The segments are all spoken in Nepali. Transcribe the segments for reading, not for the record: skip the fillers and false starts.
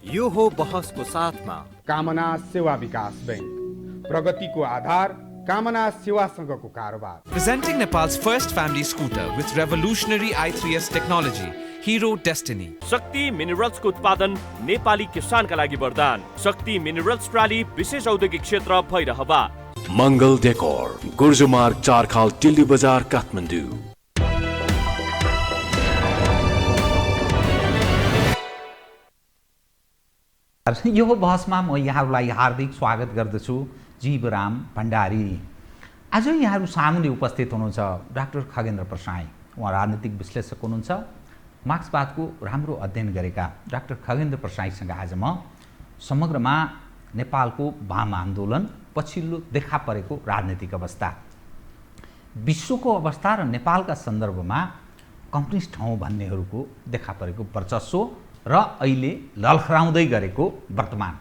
यो हो बहसको साथमा कामना सेवा विकास बैंक, प्रगतिको आधार कामना सेवासँगको कारोबार। Presenting Nepal's first family scooter with revolutionary i3s technology, Hero Destiny. शक्ति मिनरल्सको उत्पादन नेपाली किसानका लागि वरदान। शक्ति मिनरल्स प्राली विशेष औद्योगिक क्षेत्र भैरहवा। मङ्गल डेकोर, गुर्जुमार्ग 4 खाल टिल्ली बजार काठमाडौँ। यो बहसमा म यहाँहरूलाई हार्दिक स्वागत गर्दछु। जीवराम भण्डारी। आज यहाँहरू सामुन्ने उपस्थित हुनुहुन्छ डाक्टर खगेन्द्र प्रसाई। उहाँ राजनीतिक विश्लेषक हुनुहुन्छ। मार्क्सवादको राम्रो अध्ययन गरेका डाक्टर खगेन्द्र प्रसाईसँग आज म समग्रमा नेपालको वाम आन्दोलन, पछिल्लो देखा परेको राजनीतिक अवस्था, विश्वको अवस्था र नेपालका सन्दर्भमा कम्युनिस्ट हौँ भन्नेहरूको देखा परेको वर्चस्व र अहिले ललखराउँदै गरेको वर्तमान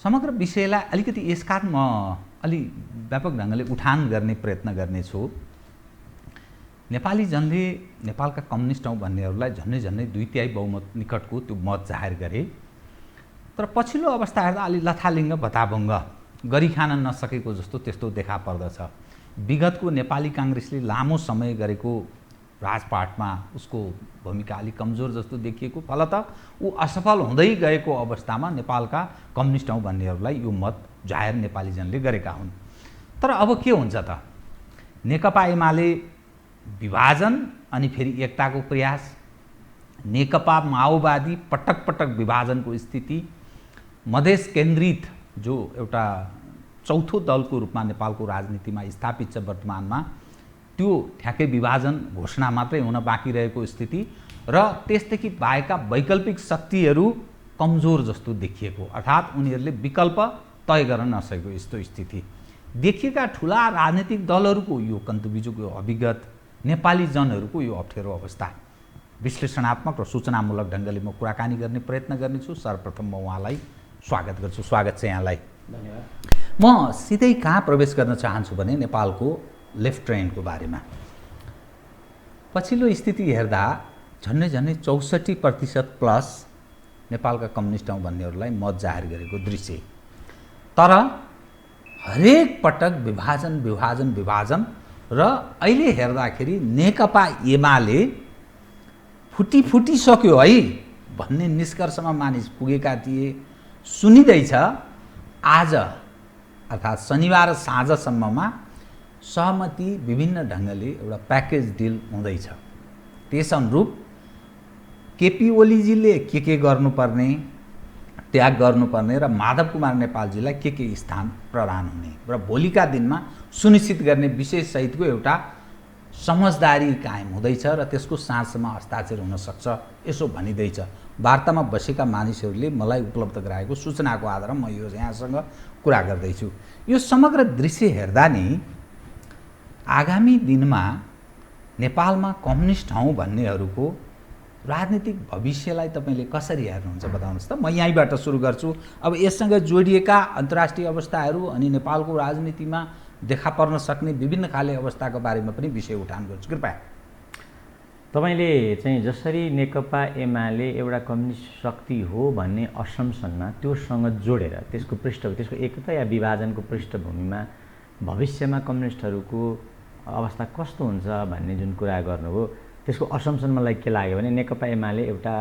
समग्र विषयलाई अलिकति यसकारण म अलि व्यापक ढङ्गले उठान गर्ने प्रयत्न गर्नेछु। नेपाली जनले नेपालका कम्युनिस्ट हौँ भन्नेहरूलाई झन्डै झन्डै 2/3 बहुमत निकटको त्यो मत जाहेर गरे। तर पछिल्लो अवस्था हेर्दा अलि लथालिङ्ग भताभङ्ग गरी खान नसकेको जस्तो त्यस्तो देखा पर्दछ। विगतको नेपाली काङ्ग्रेसले लामो समय गरेको राजपाटमा उसको भूमिका अलिक कमजोर जस्तो देखिएको, फलत ऊ असफल हुँदै गएको अवस्थामा नेपालका कम्युनिस्ट हौँ भन्नेहरूलाई यो मत जाहेर नेपाली जनले गरेका हुन्। तर अब के हुन्छ त? नेकपा एमाले विभाजन अनि फेरि एकताको प्रयास, नेकपा माओवादी पटक पटक विभाजनको स्थिति, मधेस केन्द्रित जो एउटा चौथो दलको रूपमा नेपालको राजनीतिमा स्थापित छ वर्तमानमा, त्यो ठ्याक्कै विभाजन घोषणा मात्रै हुन बाँकी रहेको स्थिति र त्यसदेखि बाहेकका वैकल्पिक शक्तिहरू कमजोर जस्तो देखिएको, अर्थात् उनीहरूले विकल्प तय गर्न नसकेको यस्तो स्थिति देखिएका ठुला राजनीतिक दलहरूको यो कन्तुबिजुको अभिगत, नेपाली जनहरूको यो अप्ठ्यारो अवस्था विश्लेषणात्मक र सूचनामूलक ढङ्गले म कुराकानी गर्ने प्रयत्न गर्नेछु। सर्वप्रथम म उहाँलाई स्वागत गर्छु। स्वागत छ यहाँलाई। धन्यवाद। म सिधै कहाँ प्रवेश गर्न चाहन्छु भने नेपालको लेफ्ट ट्रेन्डको बारेमा। पछिल्लो स्थिति हेर्दा झन्डै झन्डै 64% प्लस नेपालका कम्युनिस्ट हौँ भन्नेहरूलाई मत जाहेर गरेको दृश्य। तर हरेक पटक विभाजन विभाजन विभाजन र अहिले हेर्दाखेरि नेकपा एमाले फुटिसक्यो है भन्ने निष्कर्षमा मानिस पुगेका थिए। सुनिँदैछ आज अर्थात् शनिबार साँझसम्ममा सहमति विभिन्न ढङ्गले एउटा प्याकेज डिल हुँदैछ। त्यसअनुरूप केपी ओलीजीले के गर्नुपर्ने, त्याग गर्नुपर्ने र माधव कुमार नेपालजीलाई के स्थान प्रदान हुने र भोलिका दिनमा सुनिश्चित गर्ने विषयसहितको एउटा समझदारी कायम हुँदैछ र त्यसको साँझसम्म हस्ताक्षर हुनसक्छ यसो भनिँदैछ। वार्तामा बसेका मानिसहरूले मलाई उपलब्ध गराएको सूचनाको आधारमा म यो यहाँसँग कुरा गर्दैछु। यो समग्र दृश्य हेर्दा नि आगामी दिनमा नेपालमा कम्युनिस्ट हौँ भन्नेहरूको राजनीतिक भविष्यलाई तपाईँले कसरी हेर्नुहुन्छ बताउनुहोस् त। म यहीँबाट सुरु गर्छु। अब यससँग जोडिएका अन्तर्राष्ट्रिय अवस्थाहरू अनि नेपालको राजनीतिमा देखा पर्न सक्ने विभिन्न खाले अवस्थाको बारेमा पनि विषय उठान गर्छु कृपया। तपाईँले चाहिँ जसरी नेकपा एमाले एउटा कम्युनिस्ट शक्ति हो भन्ने असम्पसनमा त्योसँग जोडेर त्यसको त्यसको एकता या विभाजनको पृष्ठभूमिमा भविष्यमा कम्युनिस्टहरूको अवस्था कस्तो हुन्छ भन्ने जुन कुरा गर्नुभयो, त्यसको असम्पसन मलाई के लाग्यो भने नेकपा एमाले एउटा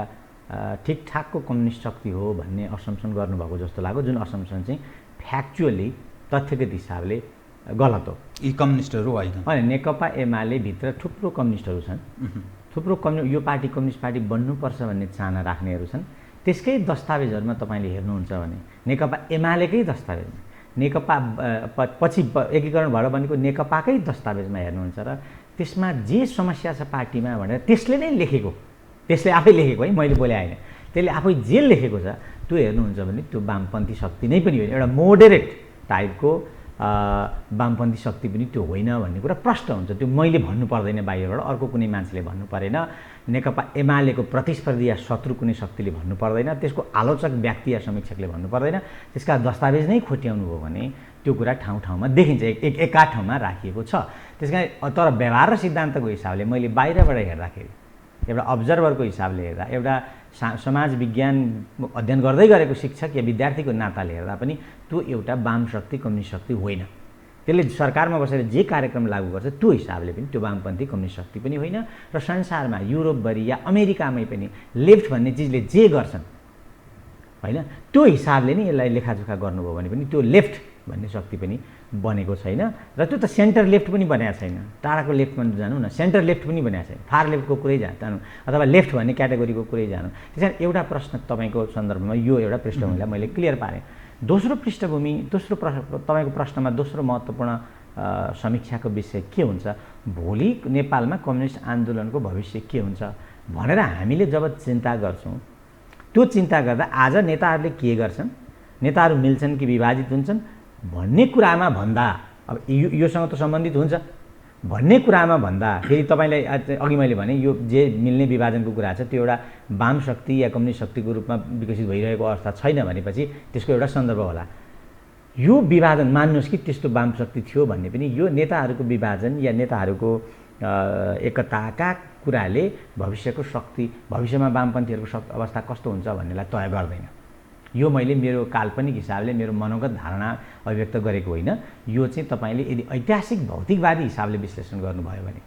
ठिकठाकको कम्युनिस्ट शक्ति हो भन्ने असम्पसन गर्नुभएको जस्तो लाग्यो, जुन असम्पसन चाहिँ फ्याक्चुअली तथ्यगत हिसाबले गलत हो। यी कम्युनिस्टहरू होइन, नेकपा एमाले भित्र थुप्रो कम्युनिस्टहरू छन्, थुप्रो यो पार्टी कम्युनिस्ट पार्टी बन्नुपर्छ भन्ने चाहना राख्नेहरू छन्। त्यसकै दस्तावेजहरूमा तपाईँले हेर्नुहुन्छ भने नेकपा एमालेकै दस्तावेज, नेकपा पछि एकीकरण भएर बनेको नेकपाकै दस्तावेजमा हेर्नुहुन्छ र त्यसमा जे समस्या छ पार्टीमा भनेर त्यसले नै लेखेको, त्यसले आफै लेखेको है, मैले बोले होइन, त्यसले आफै जे लेखेको छ त्यो हेर्नुहुन्छ भने त्यो वामपन्थी शक्ति नै पनि होइन, एउटा मोडरेट टाइपको वामपन्थी शक्ति पनि त्यो होइन भन्ने कुरा प्रष्ट हुन्छ। त्यो मैले भन्नु पर्दैन, बाहिरबाट अर्को कुनै मान्छेले भन्नु परेन, नेकपा एमालेको प्रतिस्पर्धी या शत्रु कुनै शक्तिले भन्नु पर्दैन, त्यसको आलोचक व्यक्ति या समीक्षकले भन्नु पर्दैन। त्यसका दस्तावेज नै खोट्याउनु हो भने त्यो कुरा ठाउँ ठाउँमा देखिन्छ, एका ठाउँमा राखिएको छ। त्यस कारण तर व्यवहार र सिद्धान्तको हिसाबले मैले बाहिरबाट हेर्दाखेरि, एउटा अब्जर्भरको हिसाबले हेर्दा, एउटा समाज विज्ञान अध्ययन गर्दै गरेको शिक्षक या विद्यार्थीको नाताले हेर्दा पनि त्यो एउटा वाम शक्ति कम्युनिस्ट शक्ति होइन। त्यसले सरकारमा बसेर जे कार्यक्रम लागू गर्छ त्यो हिसाबले पनि त्यो वामपन्थी कम्युनिस्ट शक्ति पनि होइन र संसारमा युरोपभरि या अमेरिकामै पनि लेफ्ट भन्ने चिजले जे गर्छन् होइन त्यो हिसाबले नै यसलाई लेखाजोखा गर्नुभयो भने पनि त्यो लेफ्ट भन्ने शक्ति पनि बनेको छैन र त्यो त सेन्टर लेफ्ट पनि बनेको छैन। टाढाको लेफ्टमा जानु न, सेन्टर लेफ्ट पनि बनेको छैन, फार लेफ्टको कुरै जानु अथवा लेफ्ट भन्ने क्याटेगोरीको कुरै जानु। त्यसैले एउटा प्रश्न तपाईँको सन्दर्भमा यो एउटा पृष्ठभूमिलाई मैले क्लियर पारेँ। दोस्रो पृष्ठभूमि तपाईँको प्रश्नमा दोस्रो महत्त्वपूर्ण समीक्षाको विषय के हुन्छ, भोलि नेपालमा कम्युनिस्ट आन्दोलनको भविष्य के हुन्छ भनेर हामीले जब चिन्ता गर्छौँ, त्यो चिन्ता गर्दा आज नेताहरूले के गर्छन्, नेताहरू मिल्छन् कि विभाजित हुन्छन् भन्ने कुरामा भन्दा, अब योसँग त सम्बन्धित हुन्छ भन्ने कुरामा भन्दा फेरि तपाईँलाई अघि मैले भने यो जे मिल्ने विभाजनको कुरा छ त्यो एउटा वाम शक्ति या कम्युनिस्ट शक्तिको रूपमा विकसित भइरहेको अवस्था छैन भनेपछि त्यसको एउटा सन्दर्भ होला। यो विभाजन मान्नुहोस् कि त्यस्तो वाम शक्ति थियो भन्ने पनि यो नेताहरूको विभाजन या नेताहरूको एकताका कुराले भविष्यको शक्ति, भविष्यमा वामपन्थीहरूको अवस्था कस्तो हुन्छ भन्नेलाई तय गर्दैन। यो मैले मेरो काल्पनिक हिसाबले मेरो मनोगत धारणा अभिव्यक्त गरेको होइन। यो चाहिँ तपाईँले यदि ऐतिहासिक भौतिकवादी हिसाबले विश्लेषण गर्नुभयो भने,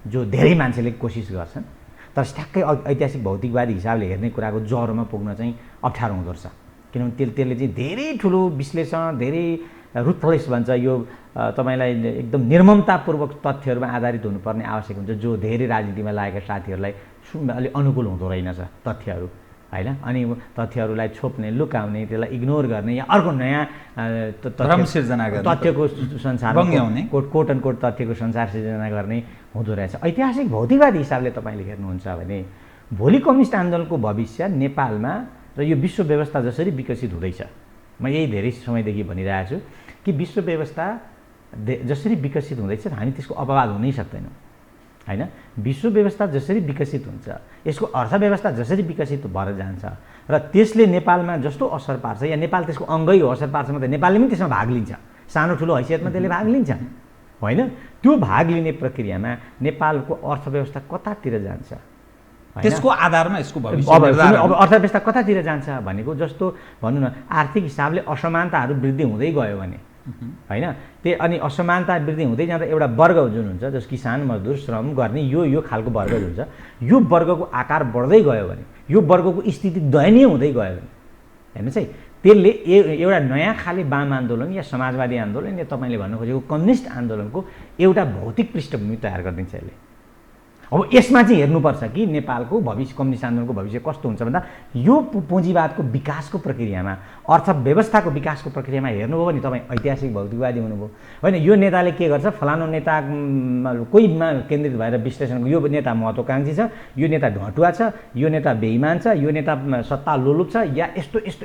जो धेरै मान्छेले कोसिस गर्छन् तर ठ्याक्कै ऐतिहासिक भौतिकवादी हिसाबले हेर्ने कुराको जरोमा पुग्न चाहिँ अप्ठ्यारो हुँदो रहेछ। किनभने त्यसले चाहिँ धेरै ठुलो विश्लेषण, धेरै रुथलेस भन्छ, यो तपाईँलाई एकदम निर्ममतापूर्वक तथ्यहरूमा आधारित हुनुपर्ने आवश्यक हुन्छ, जो धेरै राजनीतिमा लागेका साथीहरूलाई अलिक अनुकूल हुँदो रहेनछ तथ्यहरू होइन। अनि तथ्यहरूलाई छोप्ने, लुकाउने, त्यसलाई इग्नोर गर्ने या अर्को नयाँ तथ्यको संसार कोट एन्ड कोट तथ्यको संसार सिर्जना गर्ने हुँदो रहेछ। ऐतिहासिक भौतिकवादी हिसाबले तपाईँले हेर्नुहुन्छ भने भोलि कम्युनिस्ट आन्दोलनको भविष्य नेपालमा र यो विश्व व्यवस्था जसरी विकसित हुँदैछ, म यही धेरै समयदेखि भनिरहेको छु कि विश्व व्यवस्था जसरी विकसित हुँदैछ हामी त्यसको अपवाद हुनै सक्दैनौँ होइन। विश्व व्यवस्था जसरी विकसित हुन्छ, यसको अर्थव्यवस्था जसरी विकसित भएर जान्छ र त्यसले नेपालमा जस्तो असर पार्छ या नेपाल त्यसको अङ्गै हो, असर पार्छ मात्रै, नेपालले पनि त्यसमा भाग लिन्छ, सानो ठुलो हैसियतमा त्यसले भाग लिन्छ होइन। त्यो भाग लिने प्रक्रियामा नेपालको अर्थव्यवस्था कतातिर जान्छ, त्यसको आधारमा यसको भविष्य अब अर्थव्यवस्था कतातिर जान्छ भनेको जस्तो भनौँ न आर्थिक हिसाबले असमानताहरू वृद्धि हुँदै गयो भने होइन, त्यो अनि असमानता वृद्धि हुँदै जाँदा एउटा वर्ग जुन हुन्छ जस किसान, मजदुर, श्रम गर्ने यो खालको वर्ग जुन छ, यो वर्गको आकार बढ्दै गयो भने, यो वर्गको स्थिति दयनीय हुँदै गयो भने हेर्नुहोस् है, त्यसले एउटा नयाँ खाले वाम आन्दोलन या समाजवादी आन्दोलन या तपाईँले भन्नु खोजेको कम्युनिस्ट आन्दोलनको एउटा भौतिक पृष्ठभूमि तयार गरिदिन्छ यसले। अब यसमा चाहिँ हेर्नुपर्छ कि नेपालको भविष्य, कम्युनिस्ट आन्दोलनको भविष्य कस्तो हुन्छ भन्दा यो पुँजीवादको विकासको प्रक्रियामा, अर्थव्यवस्थाको विकासको प्रक्रियामा हेर्नुभयो भने तपाईँ ऐतिहासिक भौतिकवादी हुनुभयो होइन। यो नेताले के गर्छ, फलानु नेता कोहीमा केन्द्रित भएर विश्लेषण, यो नेता महत्त्वकाङ्क्षी छ, यो नेता ढटुवा छ, यो नेता बेइमान छ, यो नेता सत्ता लोलुप छ या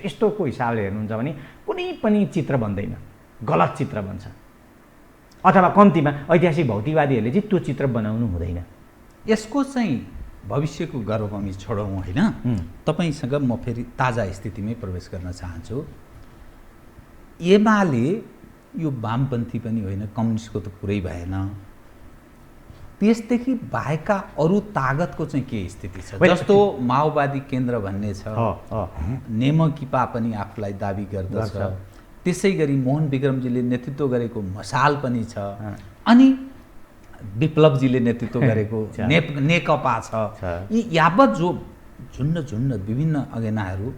यस्तोको हिसाबले हेर्नुहुन्छ भने कुनै पनि चित्र बन्दैन, गलत चित्र बन्छ। अथवा कम्तीमा ऐतिहासिक भौतिकवादीहरूले चाहिँ त्यो चित्र बनाउनु हुँदैन। यसको चाहिँ भविष्यको गर्भभूमि छोडौँ होइन, तपाईँसँग म फेरि ताजा स्थितिमै प्रवेश गर्न चाहन्छु। एमाले यो वामपन्थी पनि होइन, कम्युनिस्टको त कुरै भएन, त्यसदेखि बाहेकका अरू तागतको चाहिँ के स्थिति छ? जस्तो माओवादी केन्द्र भन्ने छ, नेमकिपा पनि आफूलाई दाबी गर्दछ, त्यसै गरी मोहन विक्रमजीले नेतृत्व गरेको मसाल पनि छ, अनि विप्लवजीले नेतृत्व गरेको नेकपा छ। यी यावत जो झुन्न विभिन्न अगेनाहरू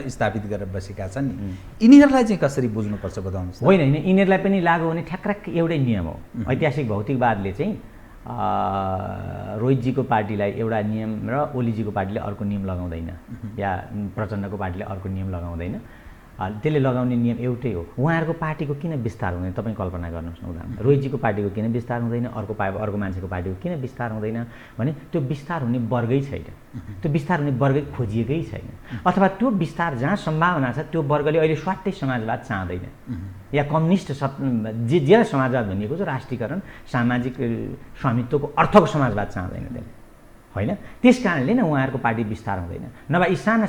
स्थापित गरेर बसेका छन्, यिनीहरूलाई चाहिँ कसरी बुझ्नुपर्छ बताउनुहोस्। होइन, यिनीहरूलाई पनि लागु हुने ठ्याक्क एउटै नियम हो। ऐतिहासिक भौतिकवादले चाहिँ रोहितजीको पार्टीलाई एउटा नियम र ओलीजीको पार्टीले अर्को नियम लगाउँदैन, या प्रचण्डको पार्टीले अर्को नियम लगाउँदैन। त्यसले लगाउने नियम एउटै हो। उहाँहरूको पार्टीको किन विस्तार हुँदैन तपाईँ कल्पना गर्नुहोस् न। उदाहरण रोहितजीको पार्टीको किन विस्तार हुँदैन, अर्को मान्छेको पार्टीको किन विस्तार हुँदैन भने त्यो विस्तार हुने वर्गै छैन, त्यो विस्तार हुने वर्गै खोजिएकै छैन, अथवा त्यो विस्तार जहाँ सम्भावना छ त्यो वर्गले अहिले स्वाट्टै समाजवाद चाहँदैन, या कम्युनिस्ट जेलाई समाजवाद भनिएको छ, राष्ट्रियकरण, सामाजिक स्वामित्वको अर्थको समाजवाद चाहँदैन त्यसले होइन। त्यस कारणले नै उहाँहरूको पार्टी विस्तार हुँदैन। नभए यी साना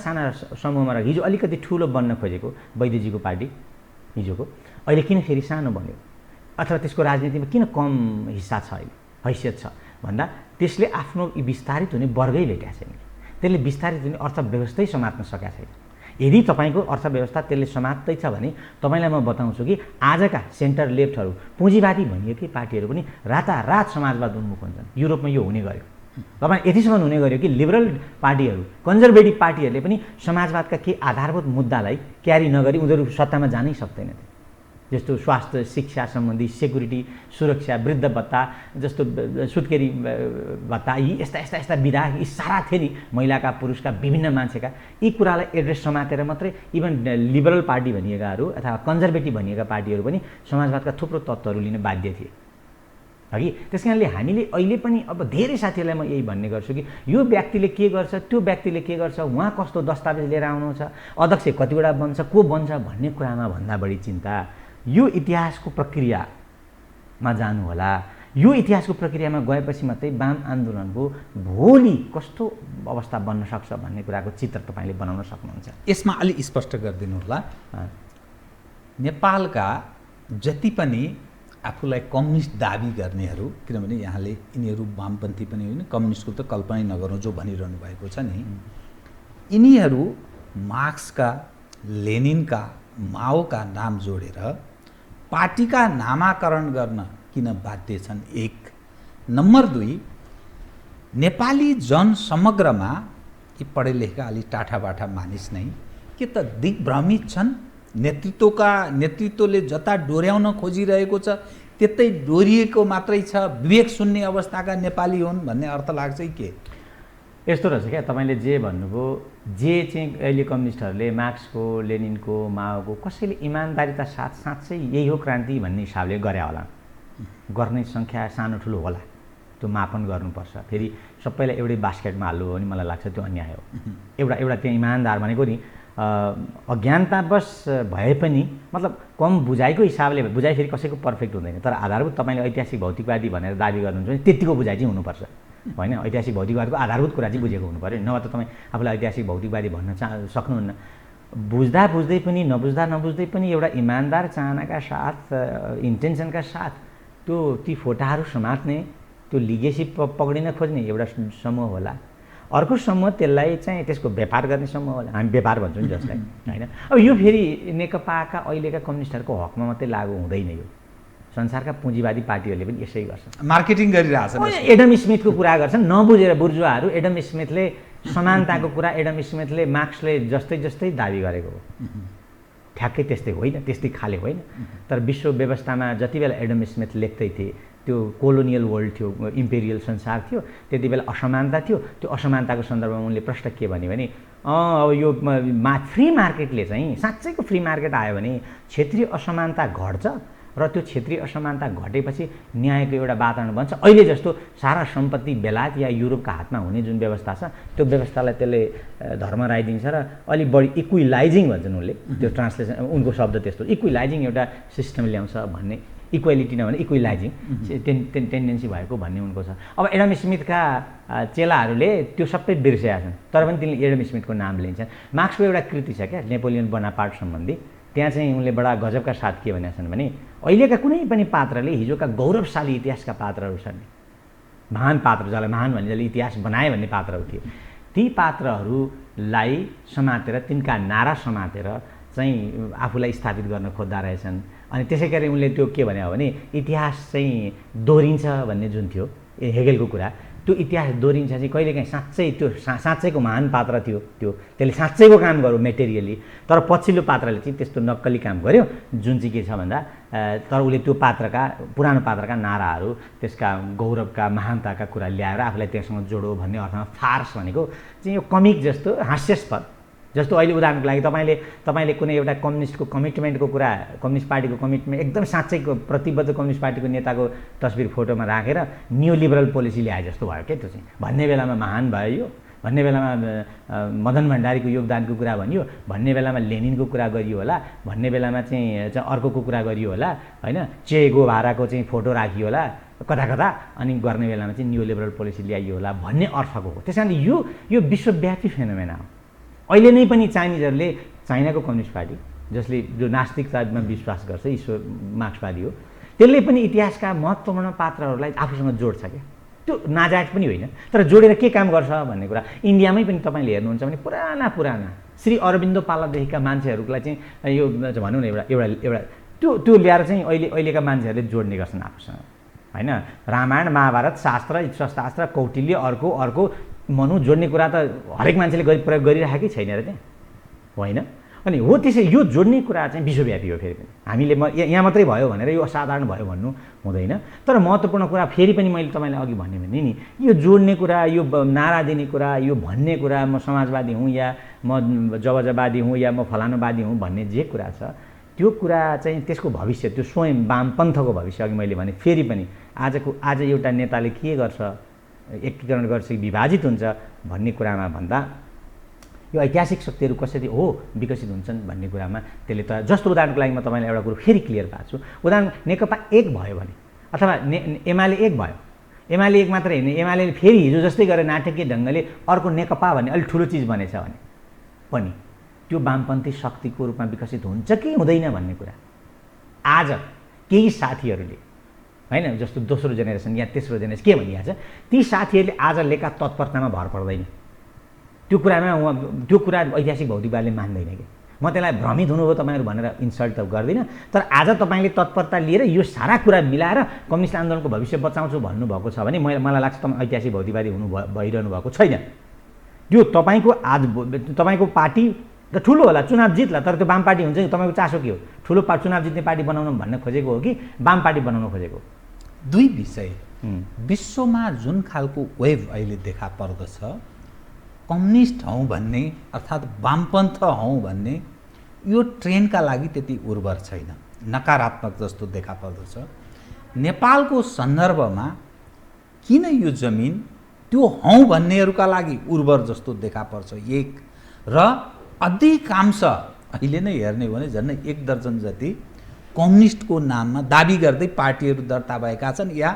समूहमा र हिजो अलिकति ठुलो बन्न खोजेको वैद्यजीको पार्टी हिजोको अहिले किन फेरि सानो बन्यो, अथवा त्यसको राजनीतिमा किन कम हिस्सा छ, अहिले हैसियत छ भन्दा त्यसले आफ्नो विस्तारित हुने वर्गै भेटेको छैन। त्यसले विस्तारित हुने अर्थव्यवस्थै समात्न सकेका छैन। यदि तपाईँको अर्थव्यवस्था त्यसले समात्दै छ भने तपाईँलाई म बताउँछु कि आजका सेन्टर लेफ्टहरू पुँजीवादी भनिएकै पार्टीहरू पनि रातारात समाजवाद उन्मुख हुन्छन्। युरोपमा यो हुने गर्यो। तपाईँ यतिसम्म हुने गर्यो कि लिबरल पार्टीहरू, कन्जर्भेटिभ पार्टीहरूले पनि समाजवादका केही आधारभूत मुद्दालाई क्यारी नगरी उनीहरू सत्तामा जानै सक्दैनथे। जस्तो स्वास्थ्य, शिक्षा सम्बन्धी, सेक्युरिटी, सुरक्षा, वृद्ध भत्ता जस्तो सुत्केरी भत्ता, यी यस्ता विधायक यी सारा थिए नि महिलाका पुरुषका विभिन्न मान्छेका, यी कुरालाई एड्रेस समातेर मात्रै इभन लिबरल पार्टी भनिएकाहरू अथवा कन्जर्भेटिभ भनिएका पार्टीहरू पनि समाजवादका थुप्रो तत्त्वहरू लिन बाध्य थिए हगि। त्यस कारणले हामीले अहिले पनि अब धेरै साथीहरूलाई म यही भन्ने गर्छु कि यो व्यक्तिले के गर्छ, त्यो व्यक्तिले के गर्छ, उहाँ कस्तो दस्तावेज लिएर आउनुहुन्छ, अध्यक्ष कतिवटा बन्छ, को बन्छ भन्ने कुरामा भन्दा बढी चिन्ता यो इतिहासको प्रक्रियामा जानु होला। यो इतिहासको प्रक्रियामा गएपछि मात्रै वाम आन्दोलनको भोलि कस्तो अवस्था बन्न सक्छ भन्ने कुराको चित्र तपाईँले बनाउन सक्नुहुन्छ। यसमा अलि स्पष्ट गरिदिनु होला। नेपालका जति पनि आफूलाई कम्युनिस्ट दाबी गर्नेहरू, किनभने यहाँले यिनीहरू वामपन्थी पनि होइन, कम्युनिस्टको त कल्पनै नगर्नु जो भनिरहनु भएको छ नि, यिनीहरू मार्क्सका, लेनिनका, माओका नाम जोडेर पार्टीका नामाकरण गर्न किन बाध्य छन्? 1 नम्बर 2 नेपाली जन समग्रमा यी पढे लेखेका अलि टाठाबाठा मानिस नै के त दिग्भ्रमित छन्? नेतृत्वले जता डोर्याउन खोजिरहेको छ त्यतै डोरिएको मात्रै छ, विवेक शून्य अवस्थाका नेपाली हुन् भन्ने अर्थ लाग्छ के? यस्तो रहेछ क्या, तपाईँले जे भन्नुभयो, जे चाहिँ अहिले कम्युनिस्टहरूले मार्क्सको, लेनिनको, माओको कसैले इमान्दारिता साथ साँच्चै यही हो क्रान्ति भन्ने हिसाबले गरे होला। गर्ने सङ्ख्या सानो ठुलो होला, त्यो मापन गर्नुपर्छ। फेरि सबैलाई एउटै बास्केटमा हाल्नु हो भने मलाई लाग्छ त्यो अन्याय हो। एउटा त्यहाँ इमान्दार भनेको नि अज्ञानतावश भए पनि मतलब कम बुझाइको हिसाबले, बुझाइ फेरि कसैको पर्फेक्ट हुँदैन, तर आधारभूत तपाईँले ऐतिहासिक भौतिकवादी भनेर दाबी गर्नुहुन्छ भने त्यतिको बुझाइ चाहिँ हुनुपर्छ होइन। ऐतिहासिक भौतिकवादको आधारभूत कुरा चाहिँ बुझेको हुनु पऱ्यो, नभए त तपाईँ आफूलाई ऐतिहासिक भौतिकवादी भन्न सक्नुहुन्न। बुझ्दा बुझ्दै पनि नबुझ्दा नबुझ्दै पनि एउटा इमान्दार चाहनाका साथ, इन्टेन्सनका साथ ती फोटाहरू समात्ने, त्यो लिगेसी पक्रिन खोज्ने एउटा समूह होला। अर्को समूह त्यसलाई चाहिँ त्यसको व्यापार गर्ने समूह होला। हामी व्यापार भन्छौँ नि जसलाई होइन। अब यो फेरि नेकपाका अहिलेका कम्युनिस्टहरूको हकमा मात्रै लागु हुँदैन। यो संसारका पुँजीवादी पार्टीहरूले पनि यसै गर्छन्, मार्केटिङ गरिरहेछन्। एडम स्मिथको कुरा गर्छन् नबुझेर। बुर्जुवाहरू एडम स्मिथले समानताको कुरा, एडम स्मिथले मार्क्सले जस्तै दाबी गरेको हो, ठ्याक्कै त्यस्तै होइन, त्यस्तै खाले होइन। तर विश्व व्यवस्थामा जति बेला एडम स्मिथ लेख्दै थिए त्यो कोलोनियल वर्ल्ड थियो, इम्पेरियल संसार थियो, त्यति बेला असमानता थियो। त्यो असमानताको सन्दर्भमा उनले प्रश्न के भन्यो भने अब यो फ्री मार्केटले चाहिँ, साँच्चैको फ्री मार्केट आयो भने क्षेत्रीय असमानता घट्छ र त्यो क्षेत्रीय असमानता घटेपछि न्यायको एउटा वातावरण बन्छ। अहिले जस्तो सारा सम्पत्ति बेलायत या युरोपका हातमा हुने जुन व्यवस्था छ त्यो व्यवस्थालाई त्यसले धर्म राइदिन्छ र अलिक बढी इक्विलाइजिङ भन्छन् उनले, त्यो ट्रान्सलेसन उनको शब्द त्यस्तो, इक्विलाइजिङ एउटा सिस्टम ल्याउँछ भन्ने, इक्वेलिटी नभने इक्विलाइजिङ टेन्डेन्सी भएको भन्ने उनको छ। अब एडम स्मिथका चेलाहरूले त्यो सबै बिर्सेका छन्, तर पनि तिनले एडम स्मिथको नाम लिन्छन्। मार्क्सको एउटा कृति छ क्या, नेपोलियन बोनापार्ट सम्बन्धी, त्यहाँ चाहिँ उनले बडा गजबका साथ के भनेका छन् भने अहिलेका कुनै पनि पात्रले हिजोका गौरवशाली इतिहासका पात्रहरू छन्, महान पात्र जसलाई महान भने जसले इतिहास बनाए भन्ने पात्रहरू थिए, ती पात्रहरूलाई समातेर, तिनका नारा समातेर चाहिँ आफूलाई स्थापित गर्न खोज्दा रहेछन्। अनि त्यसै गरी उनले त्यो के भन्यो भने इतिहास चाहिँ दोहोरिन्छ भन्ने जुन थियो हेगेलको कुरा, त्यो इतिहास दोहोरिन्छ चाहिँ कहिलेकाहीँ साँच्चै त्यो साँच्चैको महान पात्र थियो, त्यो त्यसले साँच्चैको काम गर्यो मेटेरियली, तर पछिल्लो पात्रले चाहिँ त्यस्तो नक्कली काम गर्यो जुन चाहिँ के छ भन्दा तर उसले त्यो पात्रका, पुरानो पात्रका नाराहरू, त्यसका गौरवका महानताका कुरा ल्याएर आफूलाई त्यससँग जोडो भन्ने अर्थमा फार्स भनेको चाहिँ यो कमिक जस्तो हास्यास्पद जस्तो। अहिले उदाहरणको लागि तपाईँले कुनै एउटा कम्युनिस्टको कमिटमेन्टको कुरा, कम्युनिस्ट पार्टीको कमिटमेन्ट एकदम साँच्चैको प्रतिबद्ध कम्युनिस्ट पार्टीको नेताको तस्बिर फोटोमा राखेर न्यू लिबरल पोलिसी ल्याए जस्तो भयो क्या त्यो चाहिँ। भन्ने बेलामा महान भयो यो, भन्ने बेलामा मदन भण्डारीको योगदानको कुरा भनियो, भन्ने बेलामा लेनिनको कुरा गरियो होला, भन्ने बेलामा चाहिँ अर्कोको कुरा गरियो होला होइन, चे गोभाराको चाहिँ फोटो राखियो होला कता कता, अनि गर्ने बेलामा चाहिँ न्यू लिबरल पोलिसी ल्याइयो होला भन्ने अर्थको हो। त्यस कारण यो विश्वव्यापी फेनोमेना हो। अहिले नै पनि चाइनिजहरूले, चाइनाको कम्युनिस्ट पार्टी जसले जो नास्तिकतामा विश्वास गर्छ, ईश्वर मार्क्सवादी हो, त्यसले पनि इतिहासका महत्त्वपूर्ण पात्रहरूलाई आफूसँग जोड्छ क्या। त्यो नाजायज पनि होइन, तर जोडेर के काम गर्छ भन्ने कुरा इन्डियामै पनि तपाईँले हेर्नुहुन्छ भने पुराना श्री अरविन्द पालादेखिका मान्छेहरूलाई चाहिँ यो भनौँ न एउटा त्यो ल्याएर चाहिँ अहिलेका मान्छेहरूले जोड्ने गर्छन् आफूसँग होइन। रामायण महाभारत शास्त्र शास्त्र कौटिल्य अर्को मनु जोड्ने कुरा त हरेक मान्छेले प्रयोग गरिराखेकै छैन र त्यहाँ होइन। अनि हो त्यसै यो जोड्ने कुरा चाहिँ विश्वव्यापी हो। फेरि पनि हामीले यहाँ मात्रै भयो भनेर यो असाधारण भयो भन्नु हुँदैन। तर महत्त्वपूर्ण कुरा फेरि पनि मैले तपाईँलाई अघि भने नि यो जोड्ने कुरा, यो नारा दिने कुरा, यो भन्ने कुरा म समाजवादी हुँ या म जबजवादी हुँ या म फलानुवादी हुँ भन्ने जे कुरा छ त्यो कुरा चाहिँ त्यसको भविष्य, त्यो स्वयं वामपन्थको भविष्य अघि मैले भने फेरि पनि आज एउटा नेताले के गर्छ, एकीकरण गर्छ, विभाजित हुन्छ भन्ने कुरामा भन्दा यो ऐतिहासिक शक्तिहरू कसरी विकसित हुन्छन् भन्ने कुरामा त्यसले त जस्तो उदाहरणको लागि म तपाईँलाई एउटा कुरो फेरि क्लियर पार्छु। उदाहरण नेकपा एक भयो भने अथवा एमाले एक भयो, एमाले एक मात्रै होइन, एमाले फेरि हिजो जस्तै गरेर नाटकीय ढङ्गले अर्को नेकपा भन्ने अलिक ठुलो चिज बनेछ भने पनि त्यो वामपन्थी शक्तिको रूपमा विकसित हुन्छ कि हुँदैन भन्ने कुरा आज केही साथीहरूले होइन, जस्तो दोस्रो जेनेरेसन या तेस्रो जेनेरेसन के भनिहाल्छ, ती साथीहरूले आज लेखा तत्परतामा भर पर्दैन। त्यो कुरा ऐतिहासिक भौतिकवादले मान्दैन कि म त्यसलाई भ्रमित हुनुभयो तपाईँहरू भनेर इन्सल्ट त गर्दिनँ। तर आज तपाईँले तत्परता लिएर यो सारा कुरा मिलाएर कम्युनिस्ट आन्दोलनको भविष्य बचाउँछु भन्नुभएको छ भने मलाई लाग्छ तपाईँ ऐतिहासिक भौतिकवादी भइरहनु भएको छैन। त्यो तपाईँको पार्टी त ठुलो होला, चुनाव जित्ला, तर त्यो वाम पार्टी हुन्छ कि तपाईँको चासो के हो? ठुलो चुनाव जित्ने पार्टी बनाउनु भन्न खोजेको हो कि वाम पार्टी बनाउन खोजेको? दुई विषय। विश्वमा जुन खालको वेभ अहिले देखा पर्दछ, कम्युनिस्ट हौँ भन्ने अर्थात् वामपन्थ हौँ भन्ने यो ट्रेन्डका लागि त्यति उर्वर छैन, नकारात्मक जस्तो देखा पर्दछ। नेपालको सन्दर्भमा किन यो जमिन त्यो हौँ भन्नेहरूका लागि उर्वर जस्तो देखा पर्छ एक, र अधिकांश अहिले नै हेर्ने हो भने झन्डै 1 दर्जन जति कम्युनिस्टको नाममा दाबी गर्दै पार्टीहरू दर्ता भएका छन् या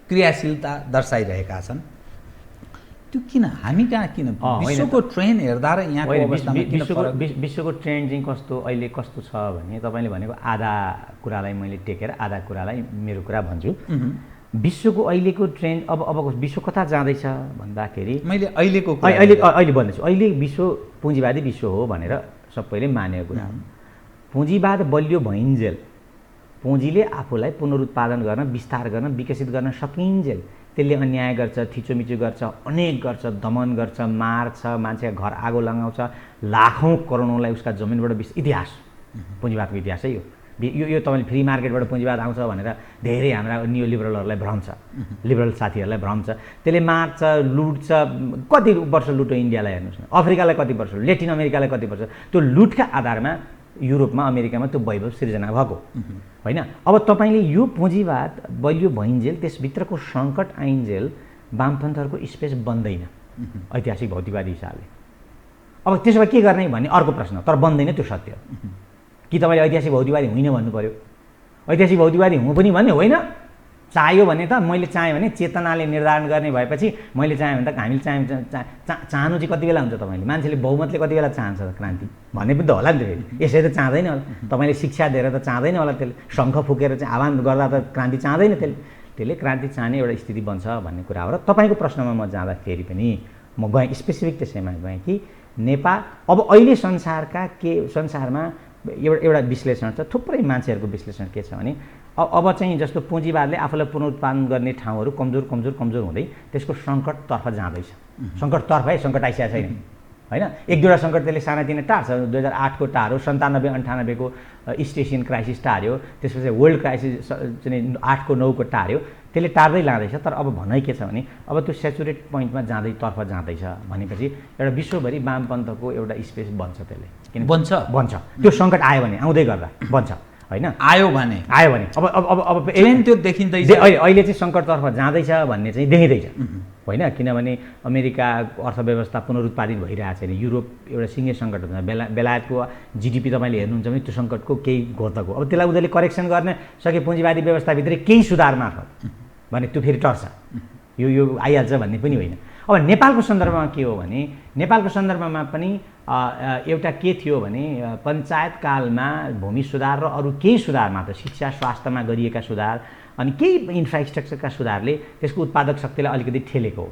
क्रियाशीलता दर्शाइरहेका छन्। त्यो किन हामी कहाँ किन विश्वको ट्रेन्ड हेर्दा र यहाँको अवस्थामा किन फरक? विश्वको ट्रेन्ड चाहिँ अहिले कस्तो छ भने तपाईँले भनेको आधा कुरालाई मैले टेकेर आधा कुरालाई मेरो कुरा भन्छु। विश्वको अहिलेको ट्रेन्ड अबको विश्व कता जाँदैछ भन्दाखेरि मैले अहिले भन्दैछु, अहिले विश्व पुँजीवादी विश्व हो भनेर सबैले मानेको कुरा हो। पुँजीवाद बलियो भइन्जेल, पुँजीले आफूलाई पुनरुत्पादन गर्न, विस्तार गर्न, विकसित गर्न सकिन्जेल त्यसले अन्याय गर्छ, थिचोमिचो गर्छ, अनेक गर्छ, दमन गर्छ, मार्छ, मान्छेका घर आगो लगाउँछ, लाखौँ करोडौँलाई उसका जमिनबाट इतिहास पुँजीवादको इतिहासै हो। यो तपाईँले फ्री मार्केटबाट पुँजीवाद आउँछ भनेर धेरै हाम्रा नियो लिबरलहरूलाई भ्रम छ, लिबरल साथीहरूलाई भ्रम छ। त्यसले मार्छ, लुट्छ, कति वर्ष लुट्यो इन्डियालाई हेर्नुहोस् न, अफ्रिकालाई कति वर्ष, लेटिन अमेरिकालाई कति वर्ष, त्यो लुटका आधारमा युरोपमा अमेरिकामा त्यो वैभव सिर्जना भएको होइन। अब तपाईँले यो पुँजीवाद बलियो भइन्जेल, त्यसभित्रको सङ्कट आइन्जेल वामपन्थहरूको स्पेस बन्दैन ऐतिहासिक भौतिकवादी हिसाबले। अब त्यसो भए के गर्ने भन्ने अर्को प्रश्न, तर बन्दैन, त्यो सत्य हो। कि तपाईँले ऐतिहासिक भौतिकवादी होइन भन्नु पऱ्यो? ऐतिहासिक भौतिकवादी हुँ पनि भन्ने होइन, चाहियो भने त मैले चाहेँ भने चेतनाले निर्धारण गर्ने भएपछि मैले चाहेँ भने त हामीले चाहनु चाहिँ कति बेला हुन्छ? तपाईँले मान्छेले बहुमतले कति बेला चाहन्छ क्रान्ति भन्ने पनि त होला नि त। यसै त चाहँदैन होला, तपाईँले शिक्षा दिएर त चाहँदैन होला, त्यसले शङ्ख फुकेर चाहिँ आह्वान गर्दा त क्रान्ति चाहँदैन त्यसले क्रान्ति चाहने एउटा स्थिति बन्छ भन्ने कुरा हो। र तपाईँको प्रश्नमा म जाँदाखेरि पनि म गएँ स्पेसिफिक त्यसैमा गएँ कि नेपाल अब अहिले संसारमा एउटा विश्लेषण छ, थुप्रै मान्छेहरूको विश्लेषण के छ भने अब चाहिँ जस्तो पुँजीवादले आफूलाई पुनरुत्पादन गर्ने ठाउँहरू कमजोर हुँदै त्यसको सङ्कटतर्फ जाँदैछ। सङ्कटतर्फ है, सङ्कट आइसकेको छैन होइन। 1-2वटा सङ्कट त्यसले सानातिना टार्छ। 2008को टार्यो, 97-98को इस्ट एसियन क्राइसिस टार्यो, त्यसपछि वर्ल्ड क्राइसिस चाहिँ 8को 9को टार्यो, त्यसले टार्दै लाँदैछ। तर अब भनाइ के छ भने अब त्यो सेचुरेट पोइन्टमा जाँदैतर्फ जाँदैछ भनेपछि एउटा विश्वभरि वामपन्थको एउटा स्पेस बन्छ, त्यसले किन बन्छ त्यो सङ्कट आयो भने, आउँदै गर्दा बन्छ होइन, आयो भने अब त्यो देखिँदैछ। अहिले चाहिँ सङ्कटतर्फ जाँदैछ भन्ने चाहिँ देखिँदैछ होइन, किनभने अमेरिका अर्थव्यवस्था पुनरुत्पादित भइरहेको छैन, युरोप एउटा सिङ्गै सङ्कट हुन्छ, बेलायतको जिडिपी तपाईँले हेर्नुहुन्छ भने त्यो सङ्कटको केही घोर्तको, अब त्यसलाई उनीहरूले करेक्सन गर्न सके पुँजीवादी व्यवस्थाभित्रै केही सुधार मार्फत भने त्यो फेरि टर्छ, यो आइहाल्छ भन्ने पनि होइन। अब नेपालको सन्दर्भमा के हो भने नेपालको सन्दर्भमा पनि एउटा के थियो भने पञ्चायत कालमा भूमि सुधार र अरू केही सुधार मात्र, शिक्षा स्वास्थ्यमा गरिएका सुधार अनि केही इन्फ्रास्ट्रक्चरका सुधारले त्यसको उत्पादक शक्तिलाई अलिकति ठेलेको हो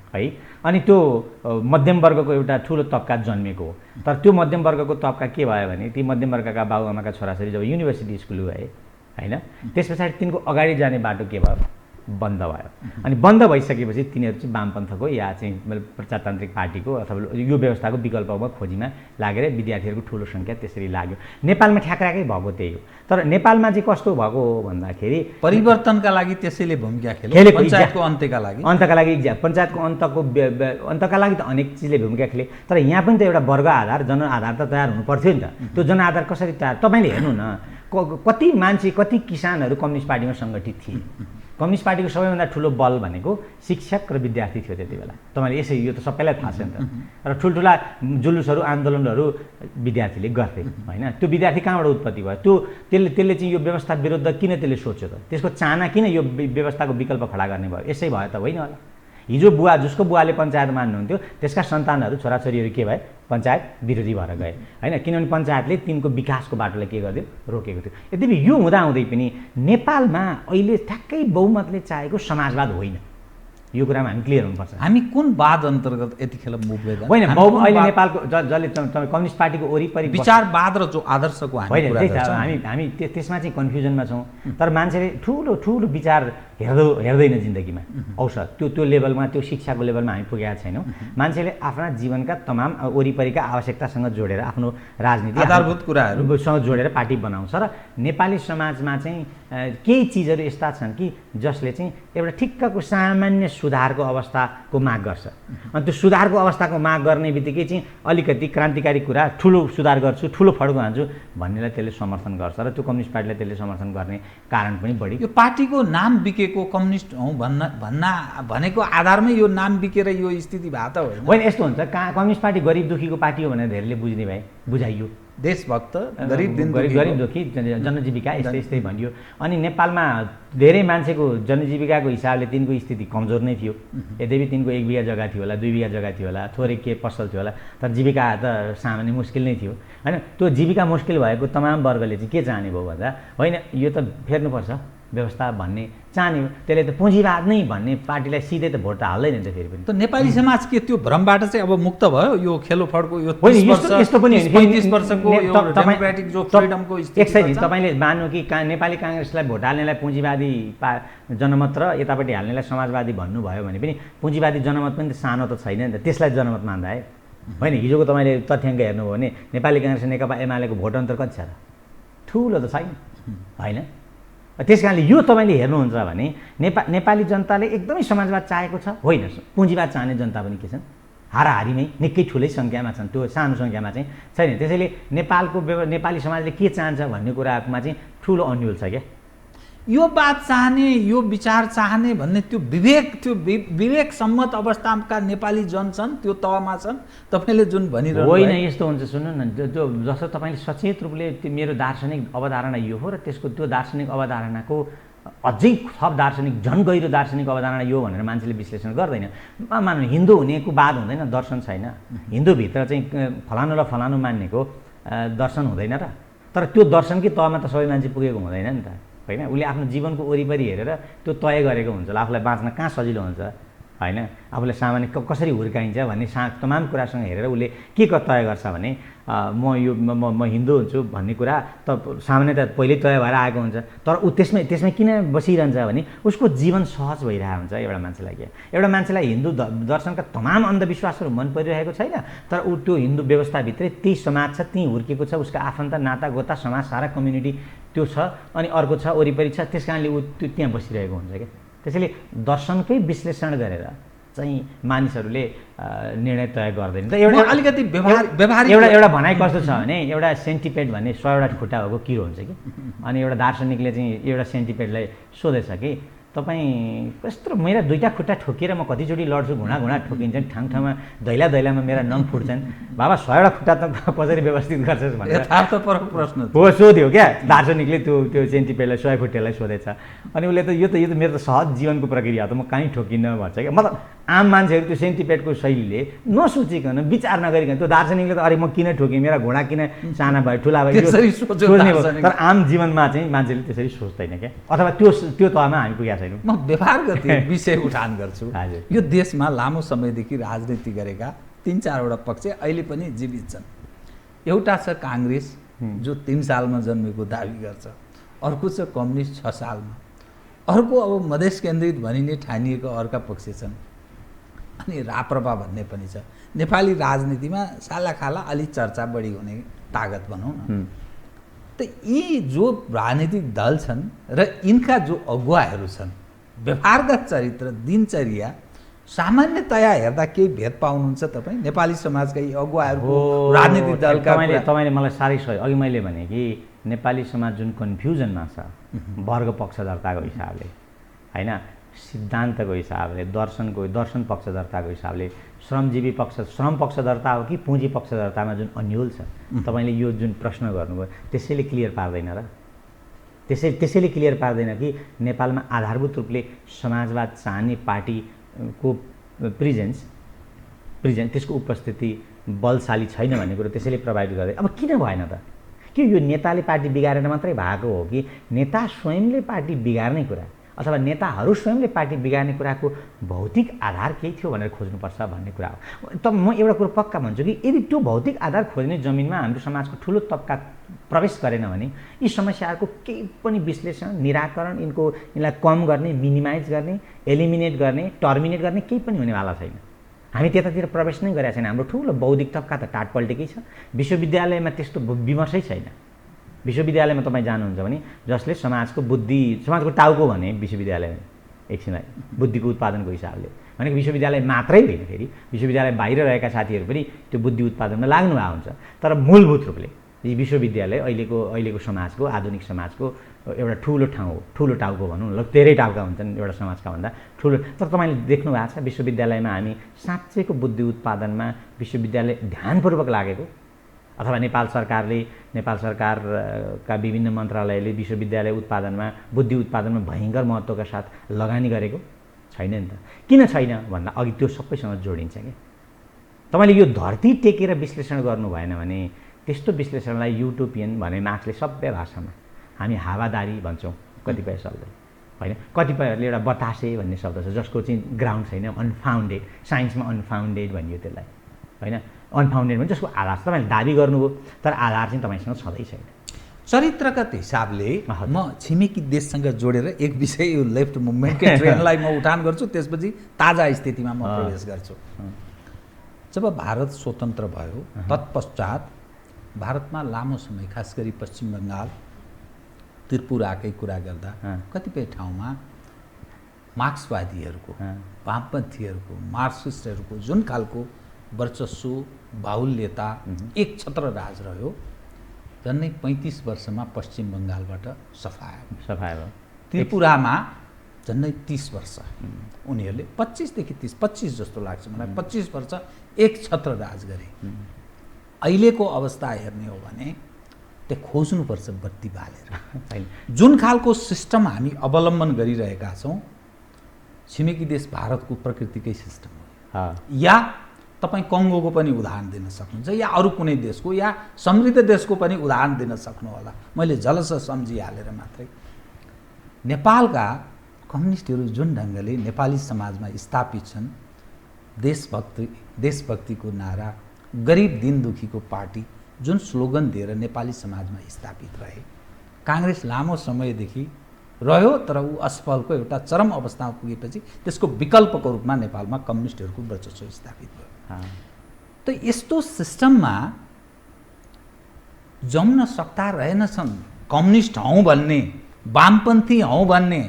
है। अनि त्यो मध्यम वर्गको एउटा ठुलो तबका जन्मेको हो। तर त्यो मध्यम वर्गको तबका के भयो भने ती मध्यम वर्गका बाबुआमाका छोराछोरी जब युनिभर्सिटी स्कुल गए होइन, त्यस पछाडि तिनको अगाडि जाने बाटो के भयो, बन्द भयो। अनि बन्द भइसकेपछि तिनीहरू चाहिँ वामपन्थको या चाहिँ प्रजातान्त्रिक पार्टीको अथवा यो व्यवस्थाको विकल्पमा खोजीमा लागेर विद्यार्थीहरूको ठुलो सङ्ख्या त्यसरी लाग्यो। नेपालमा ठ्याक्राकै भएको त्यही हो। तर नेपालमा चाहिँ कस्तो भएको हो भन्दाखेरि परिवर्तनका लागि त्यसैले भूमिका खेल्यो, पञ्चायतको अन्त्यका लागि पञ्चायतको अन्तका लागि त अनेक चिजले भूमिका खेले। तर यहाँ पनि त एउटा वर्ग आधार जनआधार त तयार हुनु पर्थ्यो नि त। त्यो जनआधार कसरी तयार, तपाईँले हेर्नु न कति मान्छे कति किसानहरू कम्युनिस्ट पार्टीमा सङ्गठित थिए। कम्युनिस्ट पार्टीको सबैभन्दा ठुलो बल भनेको शिक्षक र विद्यार्थी थियो त्यति बेला। तपाईँले यसै यो त सबैलाई थाहा छ नि त। र ठुल्ठुला जुलुसहरू आन्दोलनहरू विद्यार्थीले गर्थे होइन। त्यो विद्यार्थी कहाँबाट उत्पत्ति भयो, त्यसले चाहिँ यो व्यवस्था विरुद्ध किन त्यसले सोच्यो त, त्यसको चाहना किन यो व्यवस्थाको विकल्प खडा गर्ने भयो, यसै भयो त होइन होला। हिजो बुवा जसको बुवाले पञ्चायत मान्नुहुन्थ्यो त्यसका सन्तानहरू छोराछोरीहरू के भए, पञ्चायत विरोधी भएर गए होइन। किनभने पञ्चायतले तिनको विकासको बाटोलाई के गर्यो, रोकेको थियो। यद्यपि यो हुँदाहुँदै पनि नेपालमा अहिले ठ्याक्कै बहुमतले चाहेको समाजवाद होइन। यो कुरामा हामी क्लियर हुनुपर्छ। हामी कुन वाद अन्तर्गत यतिखेर मुभ गर्दै होइन, अहिले नेपालको जसले तपाईँ कम्युनिस्ट पार्टीको वरिपरि विचारवाद र जो आदर्शको हामी त्यसमा चाहिँ कन्फ्युजनमा छौँ। तर मान्छेले ठुलो ठुलो विचार हेर्दैन जिन्दगीमा औसत त्यो लेभलमा, त्यो शिक्षाको लेभलमा हामी पुगेका छैनौँ। मान्छेले आफ्ना जीवनका तमाम वरिपरिका आवश्यकतासँग जोडेर आफ्नो राजनीति आधारभूत कुराहरूसँग जोडेर पार्टी बनाउँछ। र नेपाली समाजमा चाहिँ केही चिजहरू यस्ता छन् कि जसले चाहिँ एउटा ठिक्कको सामान्य सुधारको अवस्थाको माग गर्छ। अनि त्यो सुधारको अवस्थाको माग गर्ने बित्तिकै चाहिँ अलिकति क्रान्तिकारी कुरा, ठुलो सुधार गर्छु, ठुलो फड्को हान्छु भन्नेलाई त्यसले समर्थन गर्छ। र त्यो कम्युनिस्ट पार्टीलाई त्यसले समर्थन गर्ने कारण पनि बढी। यो पार्टीको नाम बिकेको कम्युनिस्ट हौँ भनेको आधारमै यो नाम बिकेर यो स्थिति भएको त होइन। यस्तो हुन्छ, कम्युनिस्ट पार्टी गरिब दुखीको पार्टी हो भनेर धेरैले बुझ्ने भए बुझाइयो। देशभक्त गरिब दुखी जनजीविका यस्तै भनियो। अनि नेपालमा धेरै मान्छेको जनजीविकाको हिसाबले तिनको स्थिति कमजोर नै थियो। यद्यपि तिनको 1 बिघा जग्गा थियो होला, 2 बिघा जग्गा थियो होला, थोरै के पसल थियो होला, तर जीविका त सामान्य मुस्किल नै थियो होइन। त्यो जीविका मुस्किल भएको तमाम वर्गले चाहिँ के चाहने भयो भन्दा होइन यो त फेर्नुपर्छ व्यवस्था भन्ने चाहने हो। त्यसले त पुँजीवाद नै भन्ने पार्टीलाई सिधै त भोट त हाल्दैन त। फेरि पनि त नेपाली समाज के त्यो भ्रमबाट चाहिँ अब मुक्त भयो? यो खेलो फड्को यो यस्तो पनि 35 वर्षको यो डेमोक्रेटिक जो फ्रिडमको स्थिति छ। तपाईँले मान्नु कि नेपाली काङ्ग्रेसलाई भोट हाल्नेलाई पुँजीवादी जनमत र यतापट्टि हाल्नेलाई समाजवादी भन्नुभयो भने पनि पुँजीवादी जनमत पनि त सानो त छैन नि त, त्यसलाई जनमत मान्दा है होइन। हिजोको तपाईँले तथ्याङ्क हेर्नुभयो भने नेपाली काङ्ग्रेस नेकपा एमालेको भोट अन्तर कति छ त, ठुलो त छैन होइन। त्यस कारणले यो तपाईँले हेर्नुहुन्छ भने नेपाली जनताले एकदमै समाजवाद चाहेको छ होइन, पुँजीवाद चाहने जनता पनि के छन्, हाराहारीमै निकै ठुलै सङ्ख्यामा छन्, त्यो सानो सङ्ख्यामा चाहिँ छैन। त्यसैले नेपाली समाजले के चाहन्छ भन्ने कुरामा चाहिँ ठुलो अन्यल छ क्या। यो बात चाहने, यो विचार चाहने भन्ने त्यो विवेक सम्मत अवस्थाका नेपाली जन छन्, त्यो तहमा छन् तपाईँले जुन भनिरहनु होइन। यस्तो हुन्छ, सुन्नु न, जस्तो तपाईँले सचेत रूपले मेरो दार्शनिक अवधारणा यो हो र त्यसको त्यो दार्शनिक अवधारणाको अझै थप दार्शनिक झन् गहिरो दार्शनिक अवधारणा यो भनेर मान्छेले विश्लेषण गर्दैन। मान्नु हिन्दू हुनेको बाद हुँदैन, दर्शन छैन। हिन्दूभित्र चाहिँ फलानु र फलानु मान्नेको दर्शन हुँदैन र। तर त्यो दर्शनकै तहमा त सबै मान्छे पुगेको हुँदैन नि त होइन। उसले आफ्नो जीवनको वरिपरि हेरेर त्यो तय गरेको हुन्छ, आफूलाई बाँच्न कहाँ सजिलो हुन्छ होइन, आफूलाई सामान्य कसरी हुर्काइन्छ भन्ने तमाम कुरासँग हेरेर उसले के तय गर्छ भने म हिन्दू हुन्छु भन्ने कुरा त सामान्यतः पहिल्यै तय भएर आएको हुन्छ। तर ऊ त्यसमै किन बसिरहन्छ भने उसको जीवन सहज भइरहेको हुन्छ। एउटा मान्छेलाई हिन्दू दर्शनका तमाम अन्धविश्वासहरू मन परिरहेको छैन, तर ऊ त्यो हिन्दू व्यवस्थाभित्रै त्यही समाज छ, त्यहीँ हुर्केको छ, उसका आफन्त नाता गोता समाज सारा कम्युनिटी त्यो छ, अनि अर्को छ वरिपरि छ, त्यस कारणले ऊ त्यहाँ बसिरहेको हुन्छ क्या। त्यसैले दर्शनकै विश्लेषण गरेर चाहिँ मानिसहरूले निर्णय तय गर्दैन। त एउटा अलिकति व्यवहारिक एउटा भनाइ कस्तो छ भने एउटा सेन्टिपेड भन्ने 100 वटा खुट्टा भएको किरो हुन्छ कि। अनि एउटा दार्शनिकले चाहिँ एउटा सेन्टिपेडलाई सोधेछ कि तपाईँ कस्तो मेरा दुईटा खुट्टा ठोकिएर म कतिचोटि लड्छु, घुँडा ठोकिन्छन्, ठाउँमा दैलामा मेरा नङ फुट्छन्, बाबा 100वटा खुट्टा त कसरी व्यवस्थित गर्छस् भनेर यथार्थपरक प्रश्न हो सोध्यो क्या दार्शनिकले। त्यो सेन्टिपेडलाई 100 खुट्टेलाई सोधेछ। अनि उसले त यो त मेरो त सहज जीवनको प्रक्रिया हो त, म कहीँ ठोकिन्न भन्छ क्या। मतलब आम मान्छेहरू त्यो सेन्टिपेडको शैलीले नसोचिकन विचार नगरिकन त्यो दार्शनिकले त अरे म किन ठोकेँ, मेरा घुँडा किन साना भयो ठुला भयो सोच्ने हो। तर आम जीवनमा चाहिँ मान्छेले त्यसरी सोच्दैन क्या, अथवा त्यो तहमा हामी पुगेका छैनौँ। म व्यवहारगत विषय उठान गर्छु। हजुर। यो देशमा लामो समयदेखि राजनीति गरेका 3-4वटा पक्ष अहिले पनि जीवित छन्। एउटा छ काङ्ग्रेस जो 3 सालमा जन्मेको दाबी गर्छ, अर्को छ कम्युनिस्ट 6 सालमा, अर्को अब मधेस केन्द्रित भनिने ठानिएको अर्का पक्ष छन्, अनि राप्रपा भन्ने पनि छ। नेपाली राजनीतिमा सालाखाला अलि चर्चा बढी हुने तागत भनौँ न। त यी जो राजनीतिक दल छन् र यिनका जो अगुवाहरू छन्, व्यवहारगत चरित्र दिनचर्या सामान्यतया हेर्दा केही भेद पाउनुहुन्छ तपाईँ नेपाली समाजका यी अगुवाहरूको राजनीतिक दलका? तपाईँले मलाई साह्रै सही, अघि मैले भने कि नेपाली समाज जुन कन्फ्युजनमा छ वर्ग पक्षधर्ताको हिसाबले होइन, सिद्धान्तको हिसाबले, दर्शन पक्षधर्ताको हिसाबले, श्रमजीवी श्रम पक्षधर्ता हो कि पुँजी पक्षधर्तामा जुन अन्यल छ, तपाईँले यो जुन प्रश्न गर्नुभयो त्यसैले क्लियर पार्दैन र त्यसैले क्लियर पार्दैन कि नेपालमा आधारभूत रूपले समाजवाद चाहने पार्टीको प्रेजेन्स त्यसको उपस्थिति बलशाली छैन भन्ने कुरो त्यसैले प्रभावित गर्दै। अब किन भएन त? कि यो नेताले पार्टी बिगारेर मात्रै भएको हो कि नेता स्वयंले पार्टी बिगार्ने कुरा अथवा नेताहरू स्वयंले पार्टी बिगार्ने कुराको भौतिक आधार केही थियो भनेर खोज्नुपर्छ भन्ने कुरा हो। त म एउटा कुरो पक्का भन्छु कि यदि त्यो भौतिक आधार खोज्ने जमिनमा हाम्रो समाजको ठुलो तबका प्रवेश गरेन भने यी समस्याहरूको केही पनि विश्लेषण, निराकरण, यिनलाई कम गर्ने, मिनिमाइज गर्ने, एलिमिनेट गर्ने, टर्मिनेट गर्ने केही पनि हुनेवाला छैन। हामी त्यतातिर प्रवेश नै गरेका छैन। हाम्रो ठुलो बौद्धिक तबका त टाट पल्टेकै छ। विश्वविद्यालयमा त्यस्तो विमर्शै छैन। विश्वविद्यालयमा तपाईँ जानुहुन्छ भने जसले समाजको टाउको भने विश्वविद्यालय एकछिनलाई बुद्धिको उत्पादनको हिसाबले भनेको विश्वविद्यालय मात्रै होइन, फेरि विश्वविद्यालय बाहिर रहेका साथीहरू पनि त्यो बुद्धि उत्पादनमा लाग्नु भएको हुन्छ। तर मूलभूत रूपले यी विश्वविद्यालय अहिलेको समाजको, आधुनिक समाजको एउटा ठुलो ठाउँ हो, ठुलो टाउको भनौँ न, धेरै टाउका हुन्छन् एउटा समाजका भन्दा ठुलो। तर तपाईँले देख्नु भएको छ विश्वविद्यालयमा हामी साँच्चैको बुद्धि उत्पादनमा विश्वविद्यालय ध्यानपूर्वक लागेको अथवा नेपाल सरकारका विभिन्न मन्त्रालयले विश्वविद्यालय उत्पादनमा, बुद्धि उत्पादनमा भयङ्कर महत्त्वका साथ लगानी गरेको छैन नि त। किन छैन भन्दा अघि त्यो सबैसँग जोडिन्छ क्या। तपाईँले यो धरती टेकेर विश्लेषण गर्नु भएन भने त्यस्तो विश्लेषणलाई युटोपियन भने मार्क्सले सभ्य भाषामा हामी हावादारी भन्छौँ कतिपय शब्दले होइन। कतिपयहरूले एउटा बतासे भन्ने शब्द छ जसको चाहिँ ग्राउन्ड छैन, अनफाउन्डेड, साइन्समा अनफाउन्डेड भनियो त्यसलाई होइन। अनफाउन्डेड भने जसको आधार तपाईँले दाबी गर्नुभयो तर आधार चाहिँ तपाईँसँग छँदै छैन। चरित्रगत हिसाबले म छिमेकी देशसँग जोडेर एक विषय यो लेफ्ट मुभमेन्टकै ट्रेनलाई म उठान गर्छु, त्यसपछि ताजा स्थितिमा म प्रवेश गर्छु। जब भारत स्वतन्त्र भयो तत्पश्चात भारतमा लामो समय खास गरी पश्चिम बङ्गाल, त्रिपुराकै कुरा गर्दा कतिपय ठाउँमा मार्क्सवादीहरूको, वामपन्थीहरूको, मार्क्सिस्टहरूको जुन खालको वर्चस्व, बाहुल्यता, एक छत्र राज रह्यो, झन्डै 35 वर्षमा पश्चिम बङ्गालबाट सफायो। त्रिपुरामा झन्डै 30 वर्ष उनीहरूले 25 देखि 30, 25 जस्तो लाग्छ मलाई, 25 वर्ष एक छत्र राज गरे। अहिलेको अवस्था हेर्ने हो भने त्यो खोज्नुपर्छ बत्ती बालेर। जुन खालको सिस्टम हामी अवलम्बन गरिरहेका छौँ, छिमेकी देश भारतको प्रकृतिकै सिस्टम हो। या तपाईँ कङ्गोको पनि उदाहरण दिन सक्नुहुन्छ, या अरू कुनै देशको, या समृद्ध देशको पनि उदाहरण दिन सक्नुहोला। मैले झलस सम्झिहालेर मात्रै नेपालका कम्युनिस्टहरू जुन ढङ्गले नेपाली समाजमा स्थापित छन्, देशभक्तिको नारा, गरिब दिन दुखीको पार्टी जुन स्लोगन दिएर नेपाली समाजमा स्थापित रहे, काङ्ग्रेस लामो समयदेखि रह्यो तर ऊ असफलको एउटा चरम अवस्थामा पुगेपछि त्यसको विकल्पको रूपमा नेपालमा कम्युनिस्टहरूको वर्चस्व स्थापित भयो। त यस्तो सिस्टममा जम्न सक्दा रहेनछन् कम्युनिस्ट हौँ भन्ने, वामपन्थी हौँ भन्ने,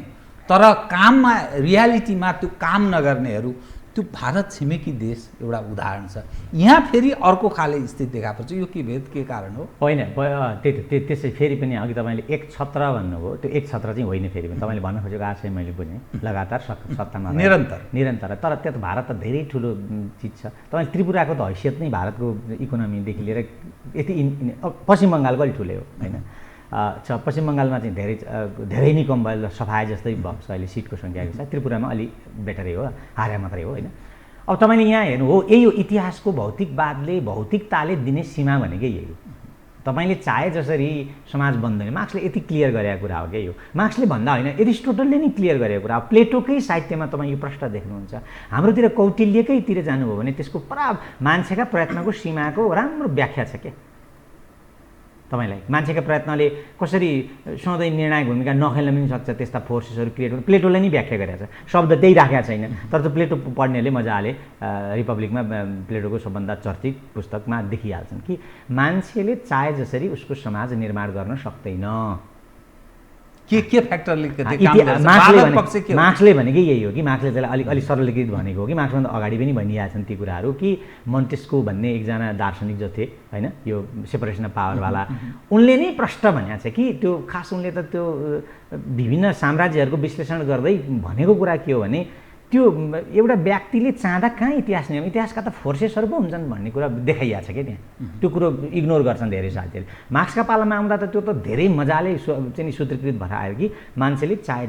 तर काममा रियालिटीमा त्यो काम नगर्नेहरू, त्यो त्यो भारत छिमेकी देश एउटा उदाहरण छ। यहाँ फेरि अर्को खाले स्थिति देखा पर्छ। यो के भेद के कारण हो? होइन त्यसै फेरि पनि अघि तपाईँले एक छत्र भन्नुभयो, त्यो एक छत्र चाहिँ होइन। फेरि पनि तपाईँले भन्न खोजेको आशय मैले बुझेँ, लगातार सत्तामा निरन्तर। तर त्यो त भारत त धेरै ठुलो चिज छ। तपाईँले त्रिपुराको त हैसियत नै भारतको इकोनोमीदेखि लिएर यति पश्चिम बङ्गालको अलिक ठुलै हो होइन। पश्चिम बङ्गालमा चाहिँ धेरै नै कम भयो, सफाए जस्तै भएको छ अहिले सिटको सङ्ख्याको छ। त्रिपुरामा अलिक बेटरै हो, हारे मात्रै हो होइन। अब तपाईँले यहाँ हेर्नु हो, यही हो इतिहासको भौतिकवादले भौतिकताले दिने सीमा भनेकै यही हो। तपाईँले चाहे जसरी समाज बन्दैन, मार्क्सले यति क्लियर गरेको कुरा हो क्या यो। मार्क्सले भन्दा होइन, एरिस्टोटलले नै क्लियर गरेको कुरा हो। प्लेटोकै साहित्यमा तपाईँ यो प्रश्न देख्नुहुन्छ। हाम्रोतिर कौटिल्यकैतिर जानुभयो भने त्यसको पुरा मान्छेका प्रयत्नको सीमाको राम्रो व्याख्या छ क्या तपाईँलाई। मान्छेका प्रयत्नले कसरी सधैँ निर्णायक भूमिका नखेल्न पनि सक्छ, त्यस्ता फोर्सेसहरू क्रिएट गर्नु प्लेटोले नै व्याख्या गरेको छ। शब्द त्यही राखेको छैन, तर त्यो प्लेटो पढ्नेले मजाले रिपब्लिकमा प्लेटोको सबभन्दा चर्चित पुस्तकमा देखिहाल्छन् कि मान्छेले चाहे जसरी उसको समाज निर्माण गर्न सक्दैन। के फ्याक्टरले मार्क्सले भनेकै यही हो कि मार्क्सले त्यसलाई अलिक सरलीकृत भनेको हो कि मार्क्सभन्दा अगाडि पनि भनिरहेका छन् ती कुराहरू कि मोन्टेस्क्यू भन्ने एकजना दार्शनिक जो थिए होइन, यो सेपरेसन अफ पावरवाला, उनले नै प्रश्न भनेको छ कि त्यो खास उनले त त्यो विभिन्न साम्राज्यहरूको विश्लेषण गर्दै भनेको कुरा के हो भने त्यो एउटा व्यक्तिले चाहँदा कहाँ इतिहास निर्माण, इतिहासका त फोर्सेसहरू पो हुन्छन् भन्ने कुरा देखाइएको छ क्या त्यहाँ। त्यो कुरो इग्नोर गर्छन् धेरै साथीहरूले। मार्क्सका पालामा आउँदा त त्यो त धेरै मजाले चाहिँ सूत्रीकृत भएर आयो कि मान्छेले चाहे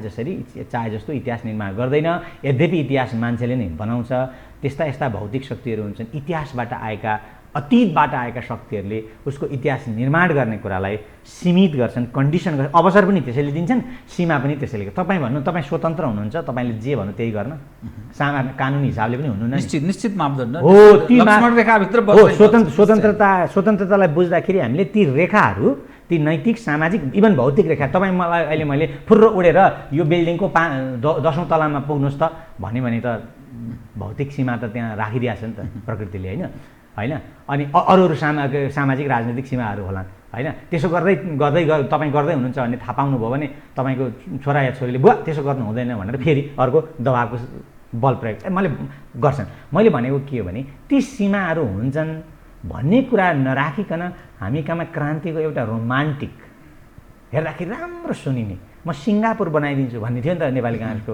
जस्तो इतिहास निर्माण गर्दैन, यद्यपि इतिहास मान्छेले नै बनाउँछ। त्यस्ता यस्ता भौतिक शक्तिहरू हुन्छन्, इतिहासबाट आएका अतीतबाट आएका शक्तिहरूले उसको इतिहास निर्माण गर्ने कुरालाई सीमित गर्छन्, कन्डिसन गर्छन्, अवसर पनि त्यसैले दिन्छन्, सीमा पनि त्यसैले। तपाईँ भन्नु तपाईँ स्वतन्त्र हुनुहुन्छ, तपाईँले जे भन्नु त्यही गर्न कानुनी हिसाबले पनि हुनुहुन्न। निश्चित मापदण्ड हो, ती रेखाभित्र स्वतन्त्रतालाई बुझ्दाखेरि हामीले ती रेखाहरू, ती नैतिक सामाजिक इभन भौतिक रेखा, तपाईँ मलाई अहिले मैले फुर्र उडेर यो बिल्डिङको 10औं तलामा पुग्नुहोस् त भने त भौतिक सीमा त त्यहाँ राखिदिएको छ नि त प्रकृतिले होइन। अनि अरू सामाजिक राजनीतिक सीमाहरू होला होइन। त्यसो गर्दै तपाईँ गर्दै हुनुहुन्छ भन्ने थाहा पाउनुभयो भने तपाईँको छोरा या छोरीले बुवा त्यसो गर्नु हुँदैन भनेर फेरि अर्को दबावको बल प्रयोग मैले गर्छन्। मैले भनेको के हो भने ती सीमाहरू हुन्छन् भन्ने कुरा नराखिकन हामी कहाँ क्रान्तिको एउटा रोमान्टिक हेर्दाखेरि राम्रो सुनिने, म सिङ्गापुर बनाइदिन्छु भन्ने थियो नि त नेपाली काङ्ग्रेसको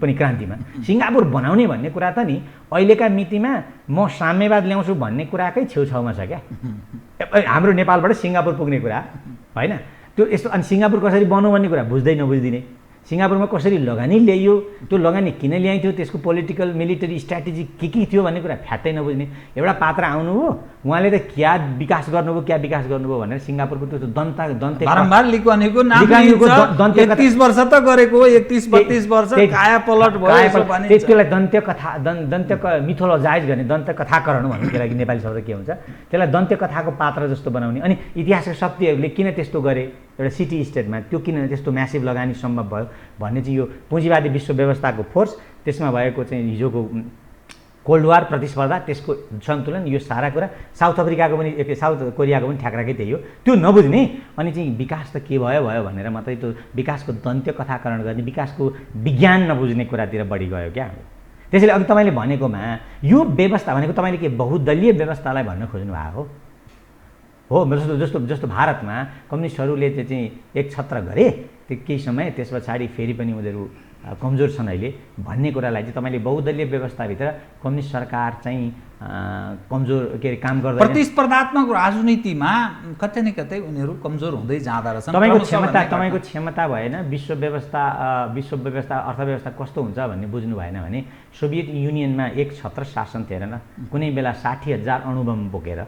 पनि क्रान्तिमा। सिङ्गापुर बनाउने भन्ने कुरा त नि अहिलेका मितिमा म साम्यवाद ल्याउँछु भन्ने कुराकै छेउछाउमा छ क्या। हाम्रो नेपालबाट सिङ्गापुर पुग्ने कुरा होइन त्यो यस्तो। अनि सिङ्गापुर कसरी बनाउँ भन्ने कुरा बुझ्दै नबुझ्दिने, सिङ्गापुरमा कसरी लगानी ल्याइयो, त्यो लगानी किन ल्याइथ्यो, त्यसको पोलिटिकल मिलिटरी स्ट्राटेजी के थियो भन्ने कुरा फ्याट्टै नबुझ्ने एउटा पात्र आउनुभयो, उहाँले त क्या विकास गर्नुभयो भनेर सिङ्गापुरको त्यो दन्ते बारम्बार लिक्वानीको नाम लिन्छ। 31 वर्ष त गरेको 31-32 वर्ष काया पलट भयो भने त्यसलाई दन्त्य मिथोलोजाइज गर्ने, दन्त्य कथाकरण भन्नु त्यसलाई नेपाली शब्द के हुन्छ, त्यसलाई दन्त्य कथाको पात्र जस्तो बनाउने। अनि इतिहासका शक्तिहरूले किन त्यस्तो गरे, एउटा सिटी स्टेटमा त्यो किन त्यस्तो म्यासिभ लगानी सम्भव भयो भन्ने चाहिँ यो पुँजीवादी विश्व व्यवस्थाको फोर्स, त्यसमा भएको चाहिँ हिजोको कोल्ड वार प्रतिस्पर्धा, त्यसको सन्तुलन, यो सारा कुरा साउथ कोरियाको पनि ठ्याक्राकै त्यही हो। त्यो नबुझ्ने अनि चाहिँ विकास त के भयो भनेर मात्रै त्यो विकासको दन्त्य कथाकरण गर्ने, विकासको विज्ञान नबुझ्ने कुरातिर बढी गयो क्या। त्यसैले अघि तपाईँले भनेकोमा यो व्यवस्था भनेको तपाईँले के बहुदलीय व्यवस्थालाई भन्न खोज्नु भएको हो। जस्तो भारतमा कम्युनिस्टहरूले चाहिँ एक छत्र गरे त्यो केही समय, त्यस पछाडि फेरि पनि उनीहरू कमजोर छन् अहिले भन्ने कुरालाई चाहिँ तपाईँले बहुदलीय व्यवस्थाभित्र कम्युनिस्ट सरकार चाहिँ कमजोर के अरे काम गर्दैन, प्रतिस्पर्धात्मक राजनीतिमा कतै न कतै उनीहरू कमजोर हुँदै जाँदा रहेछन्। तपाईँको क्षमता भएन, विश्व व्यवस्था अर्थव्यवस्था कस्तो हुन्छ भन्ने बुझ्नु भएन भने सोभियत युनियनमा एक छत्र शासन थिएन न, कुनै बेला 60,000 अणुबम बोकेर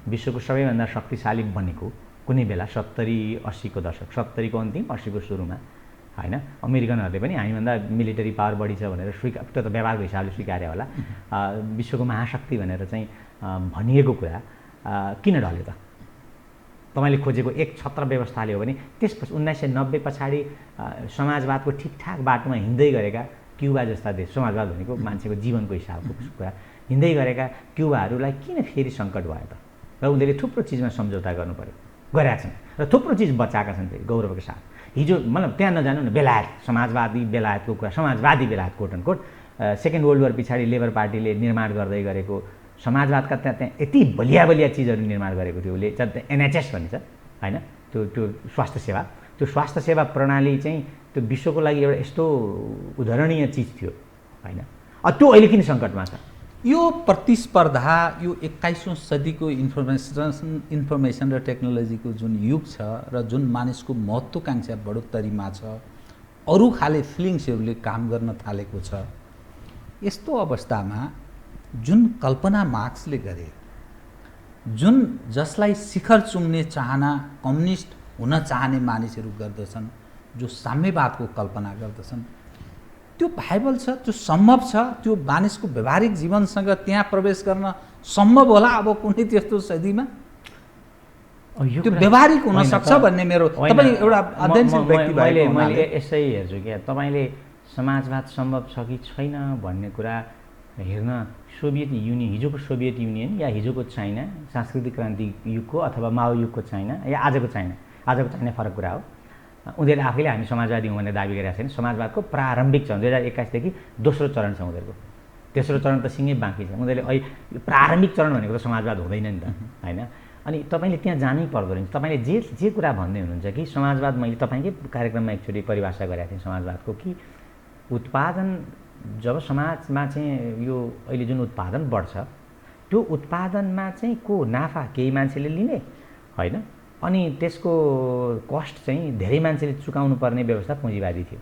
विश्वको सबैभन्दा शक्तिशाली बनेको कुनै बेला 70-80 को दशक, 70 को अन्तिम 80 को सुरुमा होइन। अमेरिकनहरूले पनि हामीभन्दा मिलिटरी पावर बढी छ भनेर त्यो त व्यवहारको हिसाबले स्वीकार्यो होला। विश्वको महाशक्ति भनेर चाहिँ भनिएको कुरा किन ढल्यो त? तपाईँले खोजेको एक छत्र व्यवस्थाले हो भने त्यसपछि 1990 पछाडि समाजवादको ठिकठाक बाटोमा हिँड्दै गरेका क्युबा जस्ता देश, समाजवाद भनेको मान्छेको जीवनको हिसाबको कुरा, हिँड्दै गरेका क्युबाहरूलाई किन फेरि सङ्कट भयो त? र उनीहरूले थुप्रो चिजमा सम्झौता गर्नु पर्यो, गरेका छन् र थुप्रो चिज बचाएका छन् फेरि गौरवको साथ। हिजो मतलब त्यहाँ नजानु न, बेलायत समाजवादी बेलायतको कुरा, समाजवादी बेलायत quote and quote second world war पछाडि लेबर पार्टीले निर्माण गर्दै गरेको समाजवादका त्यहाँ यति बलिया चिजहरू निर्माण गरेको थियो उसले। NHS भनिन्छ होइन, त्यो स्वास्थ्य सेवा, त्यो स्वास्थ्य सेवा प्रणाली चाहिँ त्यो विश्वको लागि एउटा यस्तो उदाहरणीय चिज थियो होइन। त्यो अहिले किन सङ्कटमा छ? यो प्रतिस्पर्धा, यो 21औं सदीको इन्फर्मेसन र टेक्नोलोजीको जुन युग छ र जुन मानिसको महत्त्वाकांक्षा बढोत्तरीमा छ, अरू खाले फिलिङ्सहरूले काम गर्न थालेको छ, यस्तो अवस्थामा जुन कल्पना मार्क्सले गरे, जुन जसलाई शिखर चुम्ने चाहना कम्युनिस्ट हुन चाहने मानिसहरू गर्दछन्, जो साम्यवादको कल्पना गर्दछन्, त्यो भाइबल छ, त्यो सम्भव छ, त्यो मानिसको व्यवहारिक जीवनसँग त्यहाँ प्रवेश गर्न सम्भव होला अब कुनै त्यस्तो सदीमा? त्यो व्यवहारिक हुन सक्छ भन्ने मेरो, तपाईँ एउटा अध्ययनशील व्यक्ति भएको हुनाले मैले यसै हेर्छु क्या, तपाईँले समाजवाद सम्भव छ कि छैन भन्ने कुरा हेर्न सोभियत युनियन, हिजोको सोभियत युनियन या हिजोको चाइना, सांस्कृतिक क्रान्ति युगको अथवा माओ युगको चाइना या आजको चाइना फरक कुरा हो। उनीहरूले आफैले हामी समाजवादी हौँ भनेर दाबी गरिरहेको छैन। समाजवादको प्रारम्भिक चरण 2021 देखि दोस्रो चरण छ उनीहरूको, तेस्रो चरण त सिँगै बाँकी छ। उनीहरूले अहिले प्रारम्भिक चरण भनेको त समाजवाद हुँदैन नि त होइन। अनि तपाईँले त्यहाँ जानै पर्दो रहेछ। तपाईँले जे कुरा भन्दै हुनुहुन्छ कि समाजवाद, मैले तपाईँकै कार्यक्रममा एकचोटि परिभाषा गरेको थिएँ समाजवादको कि उत्पादन, जब समाजमा चाहिँ यो अहिले जुन उत्पादन बढ्छ त्यो उत्पादनमा चाहिँ को नाफा केही मान्छेले लिने होइन, अनि त्यसको कस्ट चाहिँ धेरै मान्छेले चुकाउनु पर्ने व्यवस्था पुँजीवादी थियो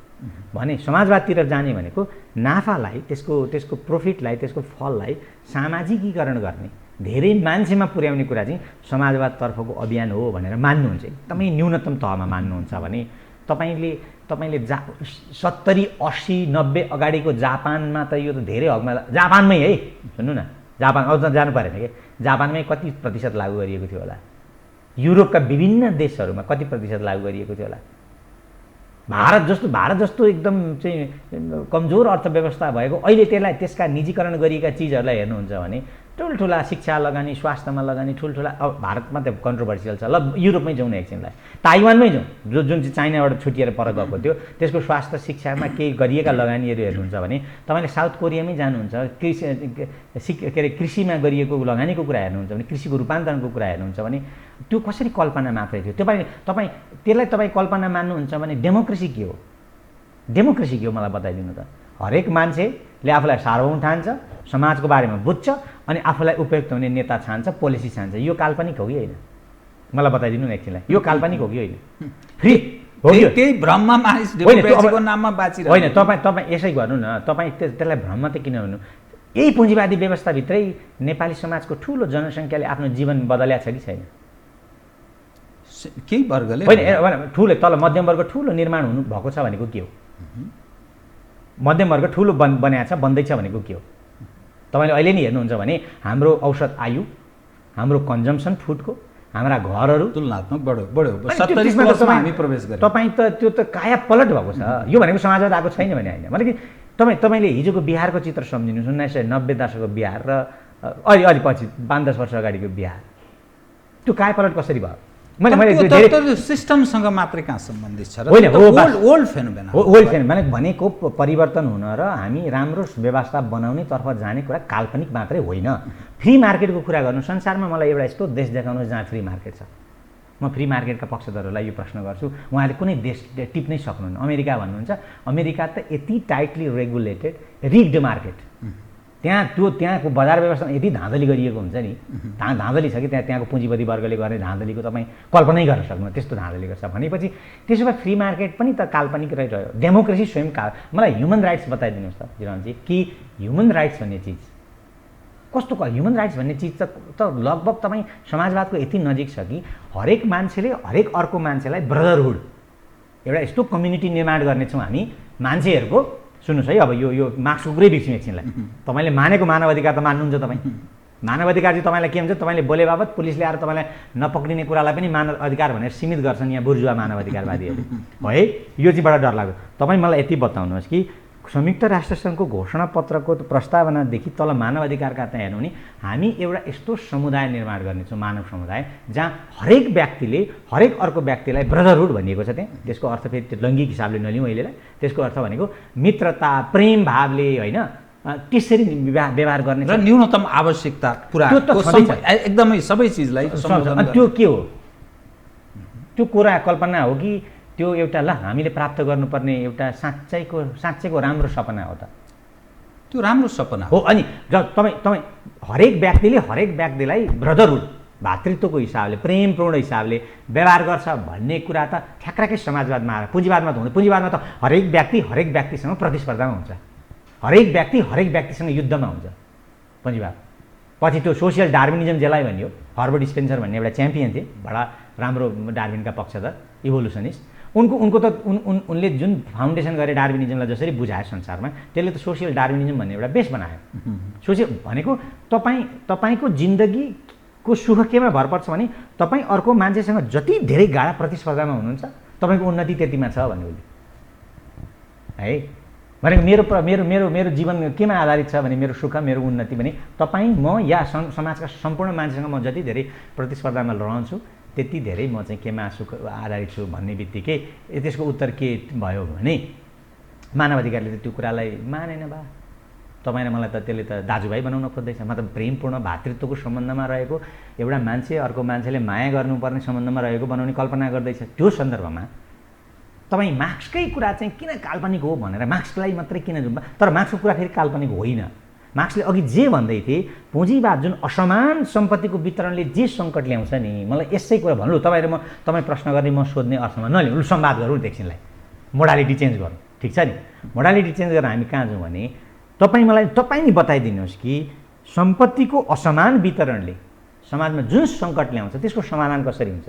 भने समाजवादतिर जाने भनेको नाफालाई, त्यसको प्रोफिटलाई, त्यसको फललाई सामाजिकीकरण गर्ने, धेरै मान्छेमा पुर्याउने कुरा चाहिँ समाजवादतर्फको अभियान हो भनेर मान्नुहुन्छ। एकदमै न्यूनतम तहमा मान्नुहुन्छ भने तपाईँले 70, 80, 90 अगाडिको जापानमा त यो त धेरै हकमा, जापानमै है सुन्नु न, जापान अझ जानु परेन कि जापानमै कति प्रतिशत लागू गरिएको थियो होला, युरोपका विभिन्न देशहरूमा कति प्रतिशत लागू गरिएको थियो होला। भारत जस्तो एकदम चाहिँ कमजोर अर्थव्यवस्था भएको अहिले त्यसका निजीकरण गरिएका चिजहरूलाई हेर्नुहुन्छ भने ठुल्ठुला शिक्षा लगानी, स्वास्थ्यमा लगानी, ठुल्ठुला, अब भारतमा त कन्ट्रोभर्सियल छ, ल युरोपमै जाउँ न एकछिनलाई, ताइवानमै जाउँ, जुन चाहिँ चाइनाबाट छुटिएर पर गएको थियो, त्यसको स्वास्थ्य शिक्षामा केही गरिएका लगानीहरू हेर्नुहुन्छ भने तपाईँले साउथ कोरियामै जानुहुन्छ, कृषिमा गरिएको लगानीको कुरा हेर्नुहुन्छ भने, कृषिको रूपान्तरणको कुरा हेर्नुहुन्छ भने त्यो कसरी कल्पना मात्रै थियो। त्यसलाई तपाईँ कल्पना मान्नुहुन्छ भने डेमोक्रेसी के हो? डेमोक्रेसी के हो मलाई बताइदिनु त। हरेक मान्छेले आफूलाई सार्वभौम ठान्छ, समाजको बारेमा बुझ्छ, अनि आफूलाई उपयुक्त हुने नेता छान्छ, पोलिसी छान्छ। यो काल्पनिक हो कि होइन? मलाई बताइदिनु न एकछिनलाई, यो काल्पनिक हो कि होइन? फ्री हो कि? त्यही भ्रममा मानिस डेमोक्रेसीको नाममा बाँचिरहेको होइन। तपाईँ यसै गर्नु न, तपाईँ त्यसलाई भ्रम त किन भन्नु? यही पुँजीवादी व्यवस्थाभित्रै नेपाली समाजको ठुलो जनसङ्ख्याले आफ्नो जीवन बदल्या छ कि छैन? केही वर्गले होइन, ठुलो तल मध्यम वर्ग ठुलो निर्माण हुनु भएको छ भनेको के हो? मध्यम वर्ग ठुलो बनाएको छ, बन्दैछ भनेको के हो? तपाईँले अहिले नि हेर्नुहुन्छ भने हाम्रो औसत आयु, हाम्रो कन्जम्सन फुडको, हाम्रा घरहरू तुलनात्मक बढ्यो 70 वर्षमा हामी प्रवेश गऱ्यौँ। तपाईँ त त्यो त काया पलट भएको छ। यो भनेको समाजवाद आएको छैन भने होइन, मतलब कि तपाईँले हिजोको बिहारको चित्र सम्झिनुहोस्, 1990 दशकको बिहार र अलि पछि 5-10 वर्ष अगाडिको बिहार, त्यो काया पलट कसरी भयो? मैले सिस्टमसँग मात्रै कहाँ सम्बन्धित छ? होइन, ओल्ड फेनोमेना भनेको परिवर्तन हुन र हामी राम्रो व्यवस्था बनाउनेतर्फ जाने कुरा काल्पनिक मात्रै होइन। फ्री मार्केटको कुरा गर्नु, संसारमा मलाई एउटा यस्तो देश देखाउनुहोस् जहाँ फ्री मार्केट छ। म फ्री मार्केटका पक्षधरहरूलाई यो प्रश्न गर्छु, उहाँले कुनै देश टिप्नै सक्नुहुन्न। अमेरिका भन्नुहुन्छ, अमेरिका त यति टाइटली रेगुलेटेड रिग्ड मार्केट, त्यहाँको बजार व्यवस्था यति धाँधली गरिएको हुन्छ नि, धाँधली छ कि त्यहाँको पुँजीपति वर्गले गर्ने धाँधलीको तपाईँ कल्पनै गर्न सक्नु, त्यस्तो धाँधली गर्छ भनेपछि त्यसो भए फ्री मार्केट पनि त काल्पनिक रह्यो। डेमोक्रेसी स्वयं मलाई ह्युमन राइट्स बताइदिनुहोस् त जिरानजी, कि ह्युमन राइट्स भन्ने चिज कस्तो? ह्युमन राइट्स भन्ने चिज त लगभग तपाईँ समाजवादको यति नजिक छ कि हरेक मान्छेले हरेक अर्को मान्छेलाई ब्रदरहुड, एउटा यस्तो कम्युनिटी निर्माण गर्नेछौँ हामी मान्छेहरूको। सुन्नुहोस् है, अब यो मार्क्सको कुरै बिर्स्यौँ एकछिनलाई। तपाईँले मानेको मानव अधिकार त मान्नुहुन्छ? तपाईँ मानव अधिकार चाहिँ तपाईँलाई के हुन्छ? तपाईँले बोले बाबत पुलिसले आएर तपाईँलाई नपक्रिने कुरालाई पनि मानव अधिकार भनेर सीमित गर्छन् यहाँ बुर्जुवा मानव अधिकारवादीहरूले, है? यो चाहिँ बडा डरलाग्दो। तपाईँ मलाई यति बताउनुहोस् कि संयुक्त राष्ट्रसङ्घको घोषणापत्रको प्रस्तावनादेखि तल मानव अधिकारका त्यहाँ हेर्नु भने हामी एउटा यस्तो समुदाय निर्माण गर्नेछौँ, मानव समुदाय, जहाँ हरेक व्यक्तिले हरेक अर्को व्यक्तिलाई ब्रदरहुड भनिएको छ। त्यहाँ त्यसको अर्थ फेरि लैङ्गिक हिसाबले नलिउँ अहिलेलाई, त्यसको अर्थ भनेको मित्रता, प्रेम भावले, होइन, त्यसरी व्यवहार गर्ने र न्यूनतम आवश्यकता पुरा त्यो त छँदैछ। एकदमै सबै चिजलाई अनि त्यो के हो त्यो कुरा कल्पना हो कि त्यो एउटा ल हामीले प्राप्त गर्नुपर्ने एउटा साँच्चैको राम्रो सपना हो त त्यो राम्रो सपना हो। अनि तपाईँ हरेक व्यक्तिलाई ब्रदरहुड भातृत्वको हिसाबले प्रेमपूर्ण हिसाबले व्यवहार गर्छ भन्ने कुरा त ठ्याक्राकै समाजवादमा आएर पुँजीवादमा त हुँदैन। पुँजीवादमा त हरेक व्यक्तिसँग प्रतिस्पर्धामा हुन्छ, हरेक व्यक्तिसँग युद्धमा हुन्छ पुँजीवाद। पछि त्यो सोसियल डार्विनिजम जसलाई भनियो, हर्बर्ट स्पेन्सर भन्ने एउटा च्याम्पियन थिए, बडा राम्रो डार्विनका पक्षधर इभोल्युसनिस्ट। उनको त उनले जुन फाउन्डेसन गरे डार्विनिजमलाई जसरी बुझायो संसारमा, त्यसले त सोसियल डार्विनिजम भन्ने एउटा बेस बनायो। सोसियल भनेको तपाईँको जिन्दगीको सुख केमा भर पर्छ भने तपाईँ अर्को मान्छेसँग जति धेरै गाढा प्रतिस्पर्धामा हुनुहुन्छ तपाईँको उन्नति त्यतिमा छ भन्ने उसले है। भनेको मेरो जीवन केमा आधारित छ भने मेरो सुख मेरो उन्नति भने तपाईँ म या समाजका सम्पूर्ण मान्छेसँग म जति धेरै प्रतिस्पर्धामा रहन्छु त्यति धेरै म चाहिँ केमा आधारित छु भन्ने बित्तिकै त्यसको उत्तर के भयो भने मानव अधिकारले त त्यो कुरालाई मानेन बा। तपाईँ र मलाई त त्यसले त दाजुभाइ बनाउन खोज्दैछ। मतलब प्रेमपूर्ण भातृत्वको सम्बन्धमा रहेको एउटा मान्छे अर्को मान्छेले माया गर्नुपर्ने सम्बन्धमा रहेको बनाउने कल्पना गर्दैछ। त्यो सन्दर्भमा तपाईँ मार्क्सकै कुरा चाहिँ किन काल्पनिक हो भनेर मार्क्सलाई मात्रै किन जुम्बा। तर मार्क्सको कुरा फेरि काल्पनिक होइन। मार्क्सले अघि जे भन्दै थिए पुँजीवाद जुन असमान सम्पत्तिको वितरणले जे सङ्कट ल्याउँछ नि, मलाई यसै कुरा भन्नु। तपाईँ प्रश्न गर्ने म सोध्ने अर्थमा नलिनु, संवाद गरौँ एकछिनलाई, मोडालिटी चेन्ज गरौँ, ठिक छ नि। मोडालिटी चेन्ज गरेर हामी कहाँ जाउँ भने तपाईँ नि बताइदिनुहोस् कि सम्पत्तिको असमान वितरणले समाजमा जुन सङ्कट ल्याउँछ त्यसको समाधान कसरी हुन्छ?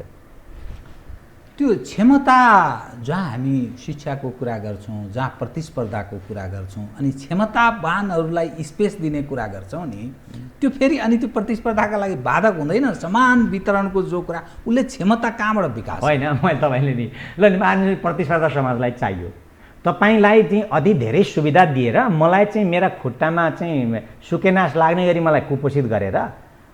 त्यो क्षमता जहाँ हामी शिक्षाको कुरा गर्छौँ, जहाँ प्रतिस्पर्धाको कुरा गर्छौँ अनि क्षमतावानहरूलाई स्पेस दिने कुरा गर्छौँ नि, त्यो फेरि अनि त्यो प्रतिस्पर्धाका लागि बाधक हुँदैन। समान वितरणको जो कुरा उसले क्षमता कहाँबाट विकास होइन। मैले तपाईँले नि ल नि प्रतिस्पर्धा समाजलाई चाहियो, तपाईँलाई चाहिँ अति धेरै सुविधा दिएर मलाई चाहिँ मेरा खुट्टामा चाहिँ सुकेनास लाग्ने गरी मलाई कुपोषित गरेर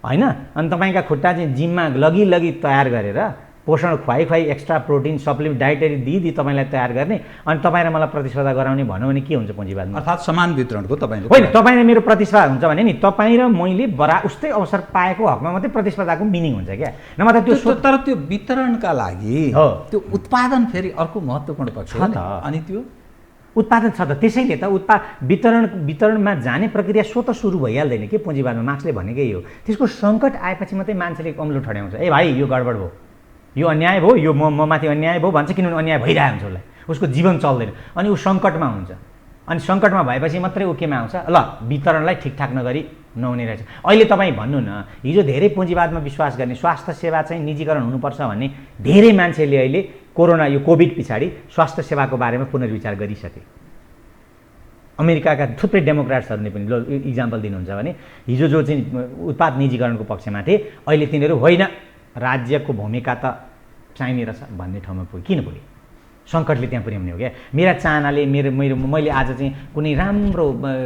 होइन, अनि तपाईँका खुट्टा चाहिँ जिममा लगी तयार गरेर पोषण खुवाई एक्स्ट्रा प्रोटिन सप्लिमेन्ट डाइटरी दिदी तपाईँलाई तयार गर्ने अनि तपाईँ र मलाई प्रतिस्पर्धा गराउने भन्यो भने के हुन्छ पुँजीवादमा? अर्थात् समान वितरणको तपाईँले होइन, तपाईँले मेरो प्रतिस्पर्धा हुन्छ भने नि तपाईँ र मैले उस्तै अवसर पाएको हकमा मात्रै प्रतिस्पर्धाको मिनिङ हुन्छ क्या। नभए त्यो तर त्यो वितरणका लागि हो, त्यो उत्पादन फेरि अर्को महत्त्वपूर्ण पक्ष हो। अनि त्यो उत्पादन छ त, त्यसैले त वितरणमा जाने प्रक्रिया स्वतः सुरु भइहाल्दैन कि पुँजीवादमा। मार्क्सले भनेकै हो, त्यसको सङ्कट आएपछि मात्रै मान्छेले कम्लो ठड्याउँछ। ए भाइ यो गडबड भयो, यो अन्याय भयो, यो म माथि अन्याय भयो भन्छ, किनभने अन्याय भइरहेको हुन्छ उसलाई, उसको जीवन चल्दैन अनि ऊ सङ्कटमा हुन्छ। अनि सङ्कटमा भएपछि मात्रै ऊ केमा आउँछ, ल वितरणलाई ठिकठाक नगरी नहुने रहेछ। अहिले तपाईँ भन्नु न, हिजो धेरै पुँजीवादमा विश्वास गर्ने स्वास्थ्य सेवा चाहिँ निजीकरण हुनुपर्छ भन्ने धेरै मान्छेले अहिले कोभिड पछाडि स्वास्थ्य सेवाको बारेमा पुनर्विचार गरिसके। अमेरिकाका थुप्रै डेमोक्राट्सहरूले पनि ल इक्जाम्पल दिनुहुन्छ भने हिजो जो चाहिँ उत्पाद निजीकरणको पक्षमा थिए अहिले तिनीहरू होइन राज्यको भूमिका त चाहिने रहेछ भन्ने ठाउँमा पुग्यो। किन पुग्यो? सङ्कटले त्यहाँ पुर्याउने हो क्या। मेरा चाहनाले मैले आज चाहिँ कुनै राम्रो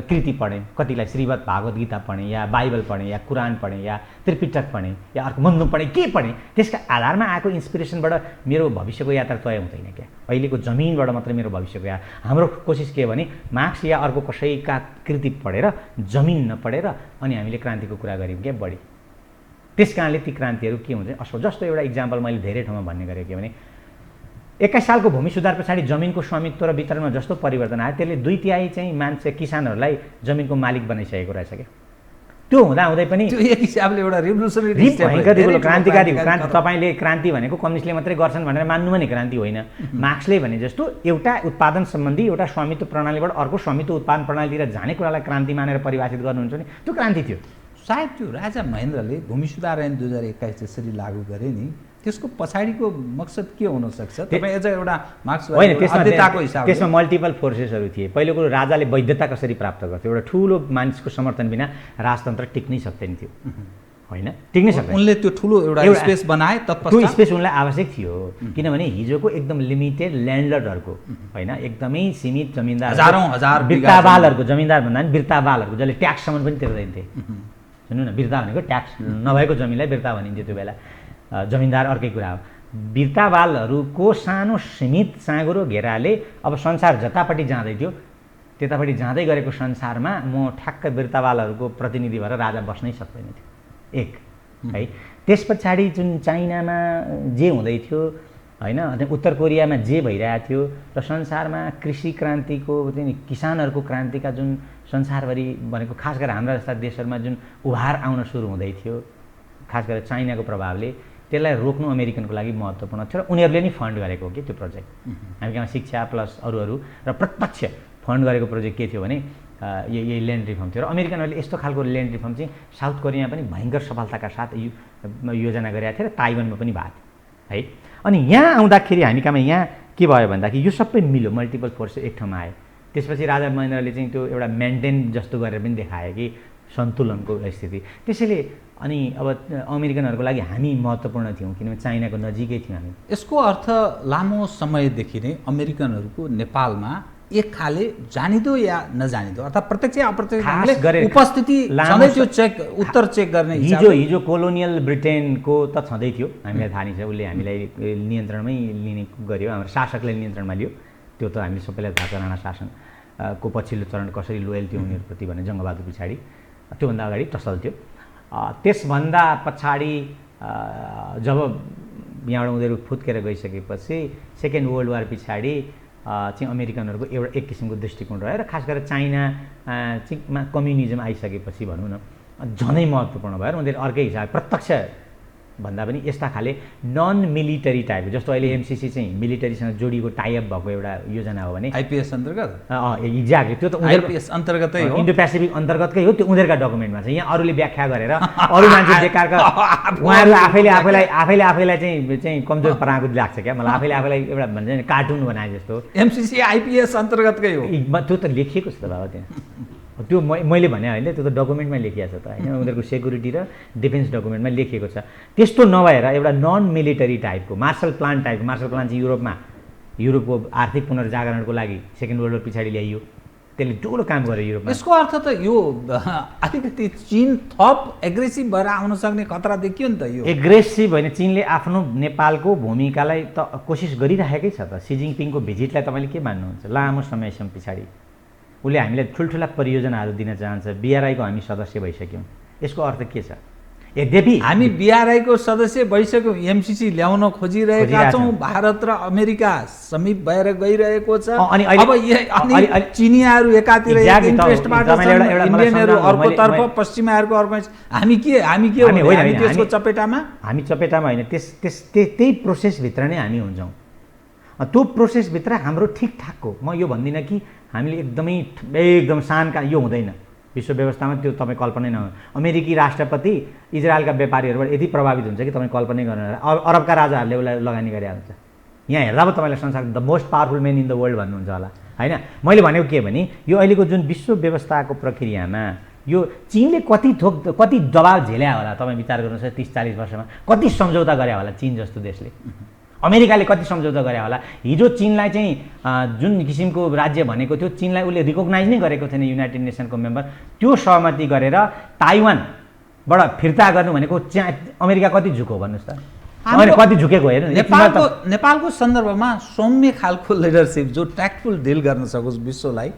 कृति पढेँ, कतिलाई श्रीमद् भागवत गीता पढेँ या बाइबल पढेँ या कुरान पढेँ या त्रिपिटक पढेँ या अर्को मन्दुम पढेँ, के पढेँ, त्यसका आधारमा आएको इन्सपिरेसनबाट मेरो भविष्यको यात्रा तय हुँदैन क्या। अहिलेको जमिनबाट मात्रै मेरो भविष्यको हाम्रो कोसिस के भने मार्क्स या अर्को कसैका कृति पढेर जमिन नपढेर अनि हामीले क्रान्तिको कुरा गऱ्यौँ क्या बढी। त्यस कारणले ती क्रान्तिहरू के हुन्छ असो। जस्तो एउटा इक्जाम्पल मैले धेरै ठाउँमा भन्ने गरेँ के भने 21 सालको भूमि सुधार पछाडि जमिनको स्वामित्व र वितरणमा जस्तो परिवर्तन आयो त्यसले 2/3 चाहिँ मान्छे किसानहरूलाई जमिनको मालिक बनाइसकेको रहेछ क्या। त्यो हुँदाहुँदै पनि त्यो एक हिसाबले एउटा रिभोल्युसनरी क्रान्तिकारी तपाईँले क्रान्ति भनेको कम्युनिस्टले मात्रै गर्छन् भनेर मान्नु पनि क्रान्ति होइन। मार्क्सले भने जस्तो एउटा उत्पादन सम्बन्धी एउटा स्वामित्व प्रणालीबाट अर्को स्वामित्व उत्पादन प्रणालीतिर जाने कुरालाई क्रान्ति मानेर परिभाषित गर्नुहुन्छ भने त्यो क्रान्ति थियो। सायद त्यो राजा महेन्द्रले भूमि सुधार ऐन 2021 जसरी लागू गरे नि त्यसको पछाडिको मकसद के हुनसक्छ? तपाईँ एज एउटा मार्क्सवादी अध्येताको हिसाबले त्यसमा मल्टिपल फोर्सेसहरू थिए। पहिलो कुरो राजाले वैधता कसरी प्राप्त गर्थ्यो? एउटा ठुलो मानिसको समर्थन बिना राजतन्त्र टिक्नै सक्दैन थियो होइन, टिक्नै सक्दैन। उनले त्यो ठुलो एउटा स्पेस बनाए, त्यो स्पेस उनलाई आवश्यक थियो किनभने हिजोको एकदम लिमिटेड ल्यान्डलर्डहरूको होइन एकदमै सीमित जमिनदार हजार बिर्तावालहरूको जमिनदार भन्दा पनि बिर्तावालहरूको जसले ट्याक्ससम्म पनि तिर्दैन थिए। सुन्नु न, बिर्ता भनेको ट्याक्स नभएको जमिनलाई बिर्ता भनिन्थ्यो त्यो बेला। जमिनदार अर्कै कुरा हो। बिर्तावालहरूको सानो सीमित साँगुरो घेराले अब संसार जतापट्टि जाँदै थियो त्यतापट्टि जाँदै गरेको संसारमा म ठ्याक्क बिर्तावालहरूको प्रतिनिधि भएर राजा बस्नै सक्दैन थियो एक है। त्यस पछाडि जुन चाइनामा जे हुँदै थियो होइन, अनि उत्तर कोरियामा जे भइरहेको थियो र संसारमा कृषि क्रान्तिको किसानहरूको क्रान्तिका जुन संसारभरि भनेको खास गरेर हाम्रा जस्ता देशहरूमा जुन उभार आउन सुरु हुँदै थियो खास गरेर चाइनाको प्रभावले, त्यसलाई रोक्नु अमेरिकनको लागि महत्त्वपूर्ण थियो र उनीहरूले नै फन्ड गरेको हो कि त्यो प्रोजेक्ट। हामी कहाँ शिक्षा प्लस अरू र प्रत्यक्ष फन्ड गरेको प्रोजेक्ट के थियो भने यही ल्यान्ड रिफर्म थियो। र अमेरिकनहरूले यस्तो खालको ल्यान्ड रिफर्म चाहिँ साउथ कोरियामा पनि भयङ्कर सफलताका साथ योजना गरेका थिए र ताइवानमा पनि भएको थियो है। अनि यहाँ आउँदाखेरि हामी कहाँ यहाँ के भयो भन्दाखेरि यो सबै मिल्यो, मल्टिपल फोर्स एक ठाउँमा आयो। त्यसपछि राजा महेन्द्रले चाहिँ त्यो एउटा मेन्टेन जस्तो गरेर पनि देखायो कि सन्तुलनको स्थिति। त्यसैले अनि अब अमेरिकनहरूको लागि हामी महत्त्वपूर्ण थियौँ किनभने चाइनाको नजिकै थियौँ हामी। यसको अर्थ लामो समयदेखि नै अमेरिकनहरूको नेपालमा एक खाले जानिदो या नजानिदो अर्थात् प्रत्यक्ष अप्रत्यक्ष उपस्थिति सधैँ त्यो चेक उत्तर चेक गर्ने हिजो कोलोनियल ब्रिटेनको त छँदै थियो, हामीलाई थाहा नै छ। उसले हामीलाई नियन्त्रणमै लिने गर्यो, हाम्रो शासकले नियन्त्रणमा लियो। त्यो त हामी सबैलाई थाहा छ, राणा शासनको पछिल्लो चरण कसरी लोयल थियो उनीहरूप्रति भने जङ्गबहादुर पछाडि, त्योभन्दा अगाडि टसल थियो। त्यसभन्दा पछाडि जब यहाँबाट उनीहरू फुत्केर गइसकेपछि सेकेन्ड वर्ल्ड वार पछाडि चाहिँ अमेरिकनहरूको एउटा एक किसिमको दृष्टिकोण रह्यो र खास गरेर चाइना चाहिँ कम्युनिजम आइसकेपछि भनौँ न झनै महत्त्वपूर्ण भयो र उनीहरूले अर्कै हिसाब प्रत्यक्ष भन्दा पनि यस्ता खाले नन मिलिटरी टाइप, जस्तो अहिले एमसिसी चाहिँ मिलिटरीसँग जोडिएको टाइअप भएको एउटा योजना हो भने आइपिएस अन्तर्गत एक्ज्याक्टली त्यो त आइपिएस अन्तर्गतै हो, इन्डो पेसिफिक अन्तर्गतकै हो। त्यो उनीहरूका डकुमेन्टमा छ। यहाँ अरूले व्याख्या गरेर अरू मान्छे बेकारका उहाँहरू आफैलाई चाहिँ कमजोर पराएको लाग्छ क्या मलाई, आफैलाई एउटा भन्छ नि कार्टुन बनाए जस्तो। एमसिसी आइपिएस अन्तर्गतकै हो, त्यो त लेखिएको छ त बाबा त्यहाँ। त्यो मैले भने होइन, त्यो त डकुमेन्टमा लेखिएको छ त होइन, उनीहरूको सेक्युरिटी र डिफेन्स डकुमेन्टमा लेखिएको छ। त्यस्तो नभएर एउटा नन मिलिटरी टाइपको मार्शल प्लान चाहिँ युरोपको आर्थिक पुनर्जागरणको लागि सेकेन्ड वर्ल्ड वार पछाडि ल्याइयो, त्यसले ठुलो काम गर्यो युरोपमा। यसको अर्थ त यो अलिकति चीन थप एग्रेसिभ भएर आउन सक्ने खतरा देखियो नि त। यो एग्रेसिभ होइन, चीनले आफ्नो नेपालको भूमिकालाई त कोसिस गरिरहेकै छ त। सी जिनपिङको भिजिटलाई तपाईँले के मान्नुहुन्छ? लामो समयसम्म पछाडि उसले हामीलाई ठुल्ठुला परियोजनाहरू दिन चाहन्छ। बिआरआईको हामी सदस्य भइसक्यौँ, यसको अर्थ के छ? यद्यपि हामी बिआरआईको सदस्य भइसक्यौँ, एमसिसी ल्याउन खोजिरहेका छौँ, भारत र अमेरिका समीप भएर गइरहेको छ। अब चिनियाहरू एकातिर इन्ट्रेस्टबाट इन्डियनहरू अर्कोतर्फ, पश्चिमाहरूको अर्को। हामी के त्यसको चपेटामा? हामी चपेटामा होइन, त्यही प्रोसेसभित्र नै हामी हुन्छौँ। त्यो प्रोसेसभित्र हाम्रो ठिकठाकको, म यो भन्दिनँ कि हामीले एकदम शानका यो हुँदैन विश्व व्यवस्थामा, त्यो तपाईँ कल्पनै नगर्नु। अमेरिकी राष्ट्रपति इजरायलका व्यापारीहरूबाट यति प्रभावित हुन्छ कि तपाईँ कल्पनै गर्नु। अरबका राजाहरूले उसलाई लगानी गरे हुन्छ। यहाँ हेर्दा पो तपाईँलाई संसार the most powerful main in the world भन्नुहुन्छ होला होइन। मैले भनेको के भने यो अहिलेको जुन विश्व व्यवस्थाको प्रक्रियामा यो चीनले कति दबाब झेल्या होला तपाईँ विचार गर्नुहोस्। 30-40 वर्षमा कति सम्झौता गरे होला चीन जस्तो देशले, अमेरिकाले कति सम्झौता गरे होला। हिजो चीनलाई चाहिँ जुन किसिमको राज्य भनेको थियो, चीनलाई उसले रिकगनाइज नै गरेको थिएन युनाइटेड नेसनको मेम्बर। त्यो सहमति गरेर ताइवानबाट फिर्ता गर्नु भनेको अमेरिका कति झुक्यो भन्नुहोस् त? कति झुकेको हेर्नु। नेपालको सन्दर्भमा सौम्य खालको लिडरसिप जो ट्याक्टफुल डिल गर्न सकोस् विश्वलाई,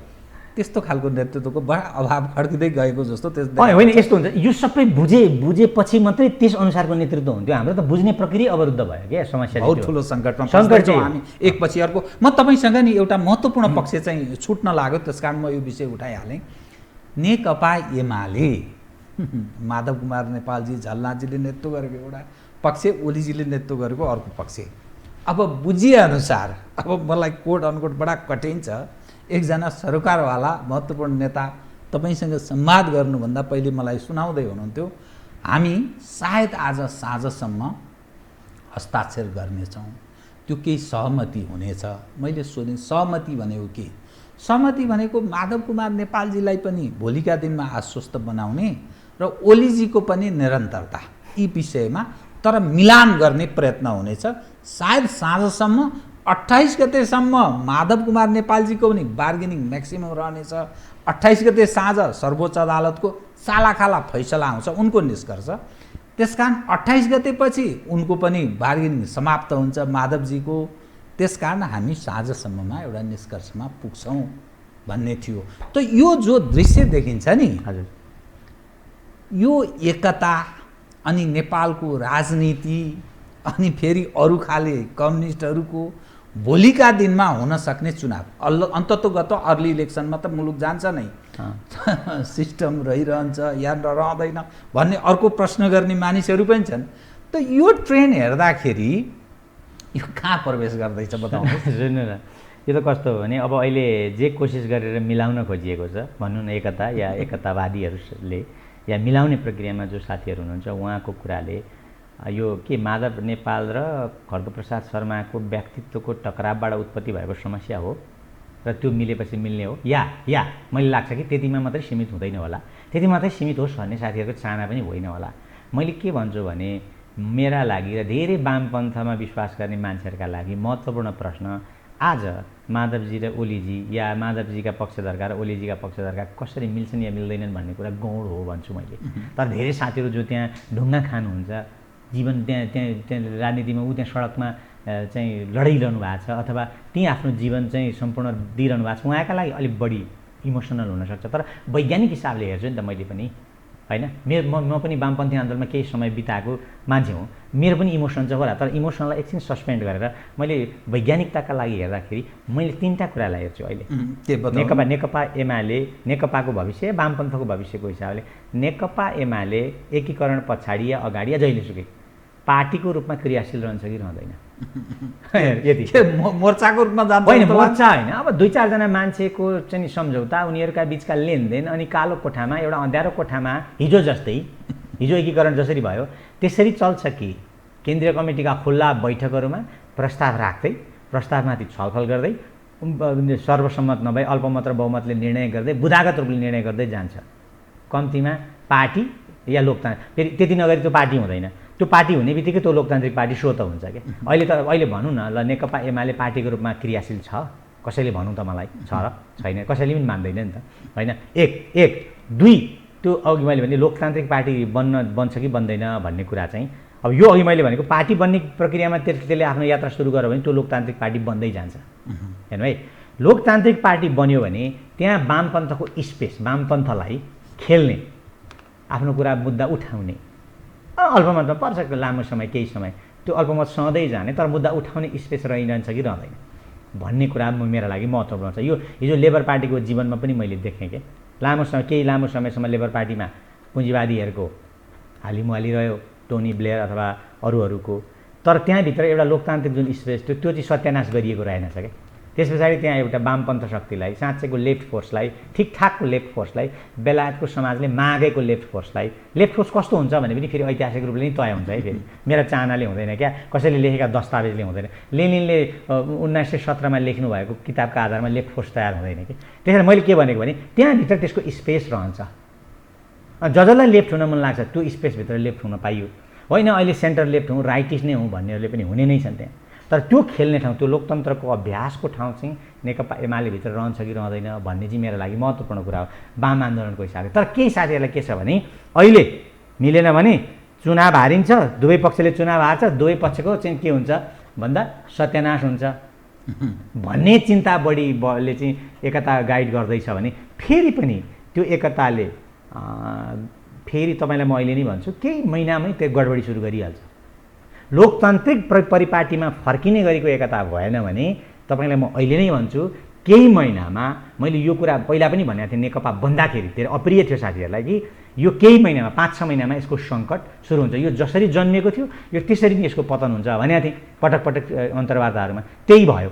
त्यस्तो खालको नेतृत्वको बडा अभाव खड्किँदै गएको जस्तो होइन। यस्तो हुन्छ, यो सबै बुझेपछि मात्रै त्यस अनुसारको नेतृत्व हुन्थ्यो। हाम्रो त बुझ्ने प्रक्रिया अवरुद्ध भयो क्या, समस्या बहुत ठुलो सङ्कटमा छौँ हामी एकपछि अर्को। म तपाईँसँग नि एउटा महत्त्वपूर्ण पक्ष चाहिँ छुट्न लाग्यो, त्यस कारण म यो विषय उठाइहालेँ। नेकपा एमाले माधव कुमार नेपालजी झलनाथजीले नेतृत्व गरेको एउटा पक्ष, ओलीजीले नेतृत्व गरेको अर्को पक्ष। अब बुझिएअनुसार, अब मलाई कोट अनकोट बडा कठिन छ, एकजना सरकारवाला महत्त्वपूर्ण नेता तपाईँसँग संवाद गर्नुभन्दा पहिले मलाई सुनाउँदै हुनुहुन्थ्यो, हामी सायद आज साँझसम्म हस्ताक्षर गर्नेछौँ, त्यो केही सहमति हुनेछ। मैले सोधेँ सहमति भनेको के? सहमति भनेको माधव कुमार नेपालजीलाई पनि भोलिका दिनमा आश्वस्त बनाउने र ओलीजीको पनि निरन्तरता यी विषयमा, तर मिलान गर्ने प्रयत्न हुनेछ। सायद साँझसम्म 28 गतेसम्म माधव कुमार नेपालजीको पनि बार्गेनिङ म्याक्सिमम रहनेछ। 28 गते साँझ सर्वोच्च अदालतको सालाखाला फैसला आउँछ, उनको निष्कर्ष। त्यसकारण 28 गतेपछि उनको पनि बार्गेनिङ समाप्त हुन्छ माधवजीको। त्यसकारण हामी साँझसम्ममा एउटा निष्कर्षमा पुग्छौँ। भन्ने थियो। त यो जो दृश्य देखिन्छ नि, हजुर, यो एकता अनि नेपालको राजनीति अनि फेरि अरू खाले कम्युनिस्टहरूको भोलिका दिनमा हुन सक्ने चुनाव, अन्ततोगत अर्ली इलेक्सनमा त मुलुक जान्छ नै, सिस्टम रहिरहन्छ या रहँदैन भन्ने अर्को प्रश्न गर्ने मानिसहरू पनि छन्। त यो ट्रेन हेर्दाखेरि यो कहाँ प्रवेश गर्दैछ बताउनुहोस्। सुन्नु न, यो त कस्तो हो भने अब अहिले जे कोसिस गरेर मिलाउन खोजिएको छ भनौँ न, एकता या एकतावादीहरूले या मिलाउने प्रक्रियामा जो साथीहरू हुनुहुन्छ उहाँको कुराले यो के माधव नेपाल र खड्गप्रसाद शर्माको व्यक्तित्वको टकरावबाट उत्पत्ति भएको समस्या हो र त्यो मिलेपछि मिल्ने हो, या मैले लाग्छ कि त्यतिमा मात्रै सीमित हुँदैन होला, त्यति मात्रै सीमित होस् भन्ने साथीहरूको चाहना पनि होइन होला। मैले के भन्छु भने मेरा लागि र धेरै वामपन्थमा विश्वास गर्ने मान्छेहरूका लागि महत्त्वपूर्ण प्रश्न आज माधवजी र ओलीजी या माधवजीका पक्षधरका र ओलीजीका पक्षधरका कसरी मिल्छन् या मिल्दैनन् भन्ने कुरा गौण हो भन्छु मैले। तर धेरै साथीहरू जो त्यहाँ ढुङ्गा खानुहुन्छ, जीवन त्यहाँ राजनीतिमा त्यहाँ सडकमा चाहिँ लडाइरहनु भएको छ अथवा त्यहीँ आफ्नो जीवन चाहिँ सम्पूर्ण दिइरहनु भएको छ, उहाँका लागि अलिक बढी इमोसनल हुनसक्छ। तर वैज्ञानिक हिसाबले हेर्छु नि त मैले पनि, होइन, म पनि वामपन्थी आन्दोलनमा केही समय बिताएको मान्छे हुँ, मेरो पनि इमोसन छ होला। तर इमोसनलाई एकछिन सस्पेन्ड गरेर मैले वैज्ञानिकताका लागि हेर्दाखेरि मैले 3टा कुरालाई हेर्छु अहिले। नेकपा एमाले, नेकपाको भविष्य, वामपन्थको भविष्यको हिसाबले नेकपा एमाले एकीकरण पछाडि या अगाडि या जहिलेसुकै पार्टीको रूपमा क्रियाशील रहन्छ कि रहँदैन, यति मोर्चाको रूपमा जान्छ होइन, मोर्चा होइन। अब 2-4 जना मान्छेको चाहिँ सम्झौता, उनीहरूका बिचका लेनदेन अनि कालो कोठामा एउटा अँध्यारो कोठामा हिजो जस्तै, हिजो एकीकरण जसरी भयो त्यसरी चल्छ कि केन्द्रीय कमिटीका खुल्ला बैठकहरूमा प्रस्ताव राख्दै, प्रस्तावमाथि छलफल गर्दै, सर्वसम्मत नभए अल्पमत र बहुमतले निर्णय गर्दै, बुदागत रूपले निर्णय गर्दै जान्छ। कम्तीमा पार्टी या लोकतान्त्रिक, फेरि त्यति नगरी त्यो पार्टी हुँदैन, त्यो पार्टी हुने बित्तिकै त्यो लोकतान्त्रिक पार्टी सो त हुन्छ क्या। अहिले भनौँ न ल, नेकपा एमाले पार्टीको रूपमा क्रियाशील छ, कसैले भनौँ त मलाई छ र छैन, कसैले पनि मान्दैन नि त, होइन। एक 2 त्यो अघि मैले भने लोकतान्त्रिक पार्टी बन्छ कि बन्दैन भन्ने कुरा चाहिँ, अब यो अघि मैले भनेको पार्टी बन्ने प्रक्रियामा त्यसले आफ्नो यात्रा सुरु गर्यो भने त्यो लोकतान्त्रिक पार्टी बन्दै जान्छ, हेर्नु है। लोकतान्त्रिक पार्टी बन्यो भने त्यहाँ वामपन्थको स्पेस, वामपन्थलाई खेल्ने, आफ्नो कुरा मुद्दा उठाउने, अल्पमतमा पर्छ लामो समय, केही समय त्यो अल्पमत सहँदै जाने, तर मुद्दा उठाउने स्पेस रहिरहन्छ कि रहँदैन भन्ने कुरा मेरा लागि महत्त्वपूर्ण छ। यो हिजो लेबर पार्टीको जीवनमा पनि मैले देखेँ कि केही लामो समयसम्म लेबर पार्टीमा पुँजीवादीहरूको हालिमुहाली रह्यो, टोनी ब्लेयर अथवा अरूहरूको, तर त्यहाँभित्र एउटा लोकतान्त्रिक जुन स्पेस त्यो चाहिँ सत्यानाश गरिएको रहेनछ क्या। त्यस पछाडि त्यहाँ एउटा वामपन्थ शक्तिलाई, साँच्चैको लेफ्ट फोर्सलाई, ठिकठाकको लेफ्ट फोर्सलाई, बेलायतको समाजले मागेको लेफ्ट फोर्सलाई, लेफ्ट फोर्स कस्तो हुन्छ भने पनि फेरि ऐतिहासिक रूपले नै तय हुन्छ है, फेरि मेरा चाहनाले हुँदैन क्या, कसैले लेखेका दस्तावेजले हुँदैन। लेनिनले 1917मा लेख्नु भएको किताबका आधारमा लेफ्ट फोर्स तयार हुँदैन कि। त्यसैले मैले के भनेको भने त्यहाँभित्र त्यसको स्पेस रहन्छ, जसलाई लेफ्ट हुन मन लाग्छ त्यो स्पेसभित्र लेफ्ट हुन पाइयो, होइन अहिले सेन्टर लेफ्ट हुँ, राइटिस्ट नै हुँ भन्नेहरूले पनि हुने नै छन् त्यहाँ। तर त्यो खेल्ने ठाउँ, त्यो लोकतन्त्रको अभ्यासको ठाउँ चाहिँ नेकपा एमालेभित्र रहन्छ कि रहँदैन भन्ने चाहिँ मेरो लागि महत्त्वपूर्ण कुरा हो वाम आन्दोलनको हिसाबले। तर केही साथीहरूलाई के छ भने अहिले मिलेन भने चुनाव हारिन्छ, दुवै पक्षले चुनाव हार्छ, दुवै पक्षको चाहिँ के हुन्छ भन्दा सत्यानाश हुन्छ भन्ने चिन्ता बढीले चाहिँ एकता गाइड गर्दैछ भने फेरि पनि त्यो एकताले फेरि तपाईँलाई म अहिले नै भन्छु केही महिनामै त्यो गडबडी सुरु गरिहाल्छ। लोकतान्त्रिक परिपाटीमा फर्किने गरेको एकता भएन भने तपाईँलाई म अहिले नै भन्छु केही महिनामा, मैले यो कुरा पहिला पनि भनेको थिएँ नेकपा बन्दाखेरि धेरै अप्रिय थियो साथीहरूलाई कि यो केही महिनामा 5-6 महिनामा यसको सङ्कट सुरु हुन्छ, यो जसरी जन्मिएको थियो यो त्यसरी नै यसको पतन हुन्छ भनेको थिएँ पटक पटक अन्तर्वार्ताहरूमा। त्यही भयो,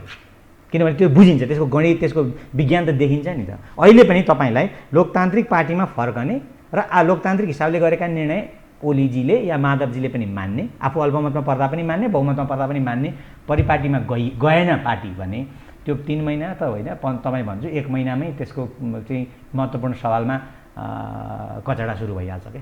किनभने त्यो बुझिन्छ, त्यसको गणित त्यसको विज्ञान त देखिन्छ नि त। अहिले पनि तपाईँलाई लोकतान्त्रिक पार्टीमा फर्कने र लोकतान्त्रिक हिसाबले गरेका निर्णय ओलीजीले या माधवजीले पनि मान्ने, आफू अल्पमतमा पर्दा पनि मान्ने, बहुमतमा पर्दा पनि मान्ने परिपाटीमा गएन पार्टी भने त्यो 3 महिना त होइन, तपाईँ भन्छु 1 महिनामै त्यसको चाहिँ महत्त्वपूर्ण सवालमा कचडा सुरु भइहाल्छ क्या।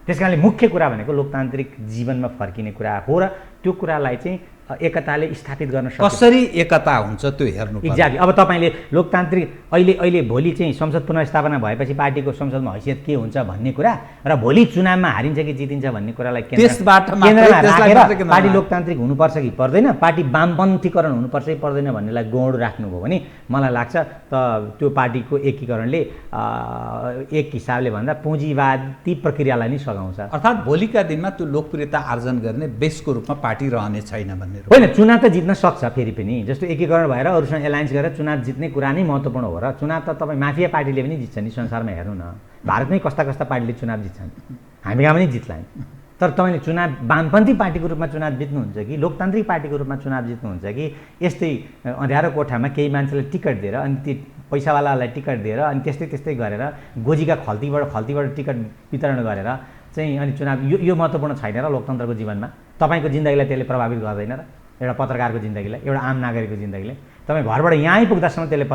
त्यस कारणले मुख्य कुरा भनेको लोकतान्त्रिक जीवनमा फर्किने कुरा हो र त्यो कुरालाई चाहिँ एकताले स्थापित गर्न सक्छ। कसरी एकता हुन्छ त्यो हेर्नु पर्छ। एक्ज्याक्टली। अब तपाईँले लोकतान्त्रिक अहिले भोलि चाहिँ संसद पुनर्स्थापना भएपछि पार्टीको संसदमा हैसियत के हुन्छ भन्ने कुरा र भोलि चुनावमा हारिन्छ कि जितिन्छ भन्ने कुरालाई केन्द्रमा राखेर पार्टी लोकतान्त्रिक हुनुपर्छ कि पर्दैन, पार्टी वामपन्थीकरण हुनुपर्छ कि पर्दैन भन्नेलाई गौड राख्नुभयो भने मलाई लाग्छ त त्यो पार्टीको एकीकरणले एक हिसाबले भन्दा पुँजीवादी प्रक्रियालाई नै सघाउँछ। अर्थात् भोलिका दिनमा त्यो लोकप्रियता आर्जन गर्ने बेसको रूपमा पार्टी रहने छैन भन्ने। होइन, चुनाव त जित्न सक्छ फेरि पनि। जस्तो एकीकरण भएर अरूसँग एलायन्स गरेर चुनाव जित्ने कुरा नै महत्त्वपूर्ण हो र चुनाव त तपाईँ माफिया पार्टीले पनि जित्छ नि संसारमा हेर्नु न। भारतमै कस्ता कस्ता पार्टीले चुनाव जित्छन्, हामी कहाँ पनि जित्लान्। तर तपाईँले चुनाव वामपन्थी पार्टीको रूपमा चुनाव जित्नुहुन्छ कि लोकतान्त्रिक पार्टीको रूपमा चुनाव जित्नुहुन्छ कि यस्तै अँध्यारो कोठामा केही मान्छेलाई टिकट दिएर अनि ती पैसावालालाई टिकट दिएर अनि त्यस्तै गरेर गोजीका खल्तीबाट टिकट वितरण गरेर चाहिँ अनि चुनाव यो महत्त्वपूर्ण छैन र लोकतन्त्रको जीवनमा। तपाईँको जिन्दगीलाई त्यसले प्रभावित गर्दैन र एउटा पत्रकारको जिन्दगीलाई, एउटा आम नागरिकको जिन्दगीलाई तपाईँ घरबाट यहाँ आइपुग्दासम्म त्यसले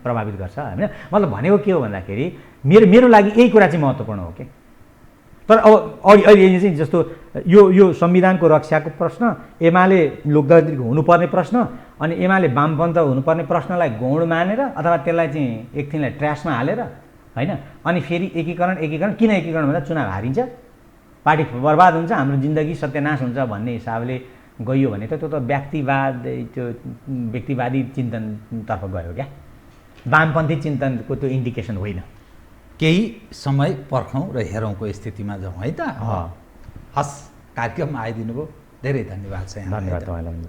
प्रभावित गर्छ होइन। मतलब भनेको के हो भन्दाखेरि मेरो लागि यही कुरा चाहिँ महत्त्वपूर्ण हो कि। तर अब अहिले चाहिँ जस्तो यो संविधानको रक्षाको प्रश्न, एमाले लोकतान्त्रिक हुनुपर्ने प्रश्न अनि एमाले वामपन्थ हुनुपर्ने प्रश्नलाई गौड मानेर अथवा त्यसलाई चाहिँ एकछिनलाई ट्र्यासमा हालेर होइन अनि फेरि एकीकरण किन एकीकरण भन्दा चुनाव हारिन्छ, पार्टी बर्बाद हुन्छ, हाम्रो जिन्दगी सत्यानाश हुन्छ भन्ने हिसाबले गइयो भने त त्यो त व्यक्तिवादी चिन्तनतर्फ गयो क्या, वामपन्थी चिन्तनको त्यो इन्डिकेसन होइन। केही समय पर्खौँ र हेरौँको स्थितिमा जाउँ है त। हस्, कार्यक्रममा आइदिनु भयो, धेरै धन्यवाद छ। धन्यवाद तपाईँलाई।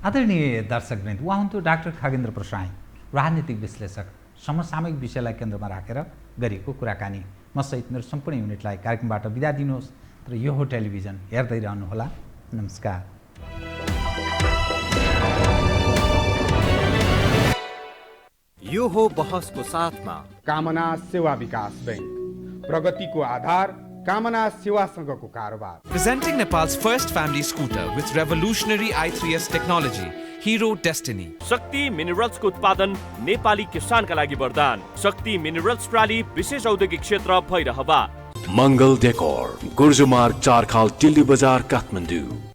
आदरणीय दर्शकवृन्द, उहाँ हुनुहुन्थ्यो डाक्टर खगेन्द्र प्रसाई, राजनीतिक विश्लेषक। समसामयिक विषयलाई केन्द्रमा राखेर गरिएको कुराकानी। म सहित मेरो सम्पूर्ण युनिटलाई कार्यक्रमबाट बिदा दिनुहोस्। तर यो हो टेलिभिजन, हेर्दै रहनुहोला। नमस्कार। यो हो बहसको साथमा कामना सेवा विकास बैंक, प्रगतिको आधार कामना सेवासँगको कारोबार। Presenting Nepal's first family scooter with revolutionary i3S technology, Hero Destiny. शक्ति मिनरल्सको उत्पादन नेपाली किसानका लागि वरदान। शक्ति मिनरल्स प्राली विशेष औद्योगिक क्षेत्र भैरहवा। मङ्गल डेकोर, गुर्जुमार्ग 4 खाल टिल्ली बजार काठमाडौँ।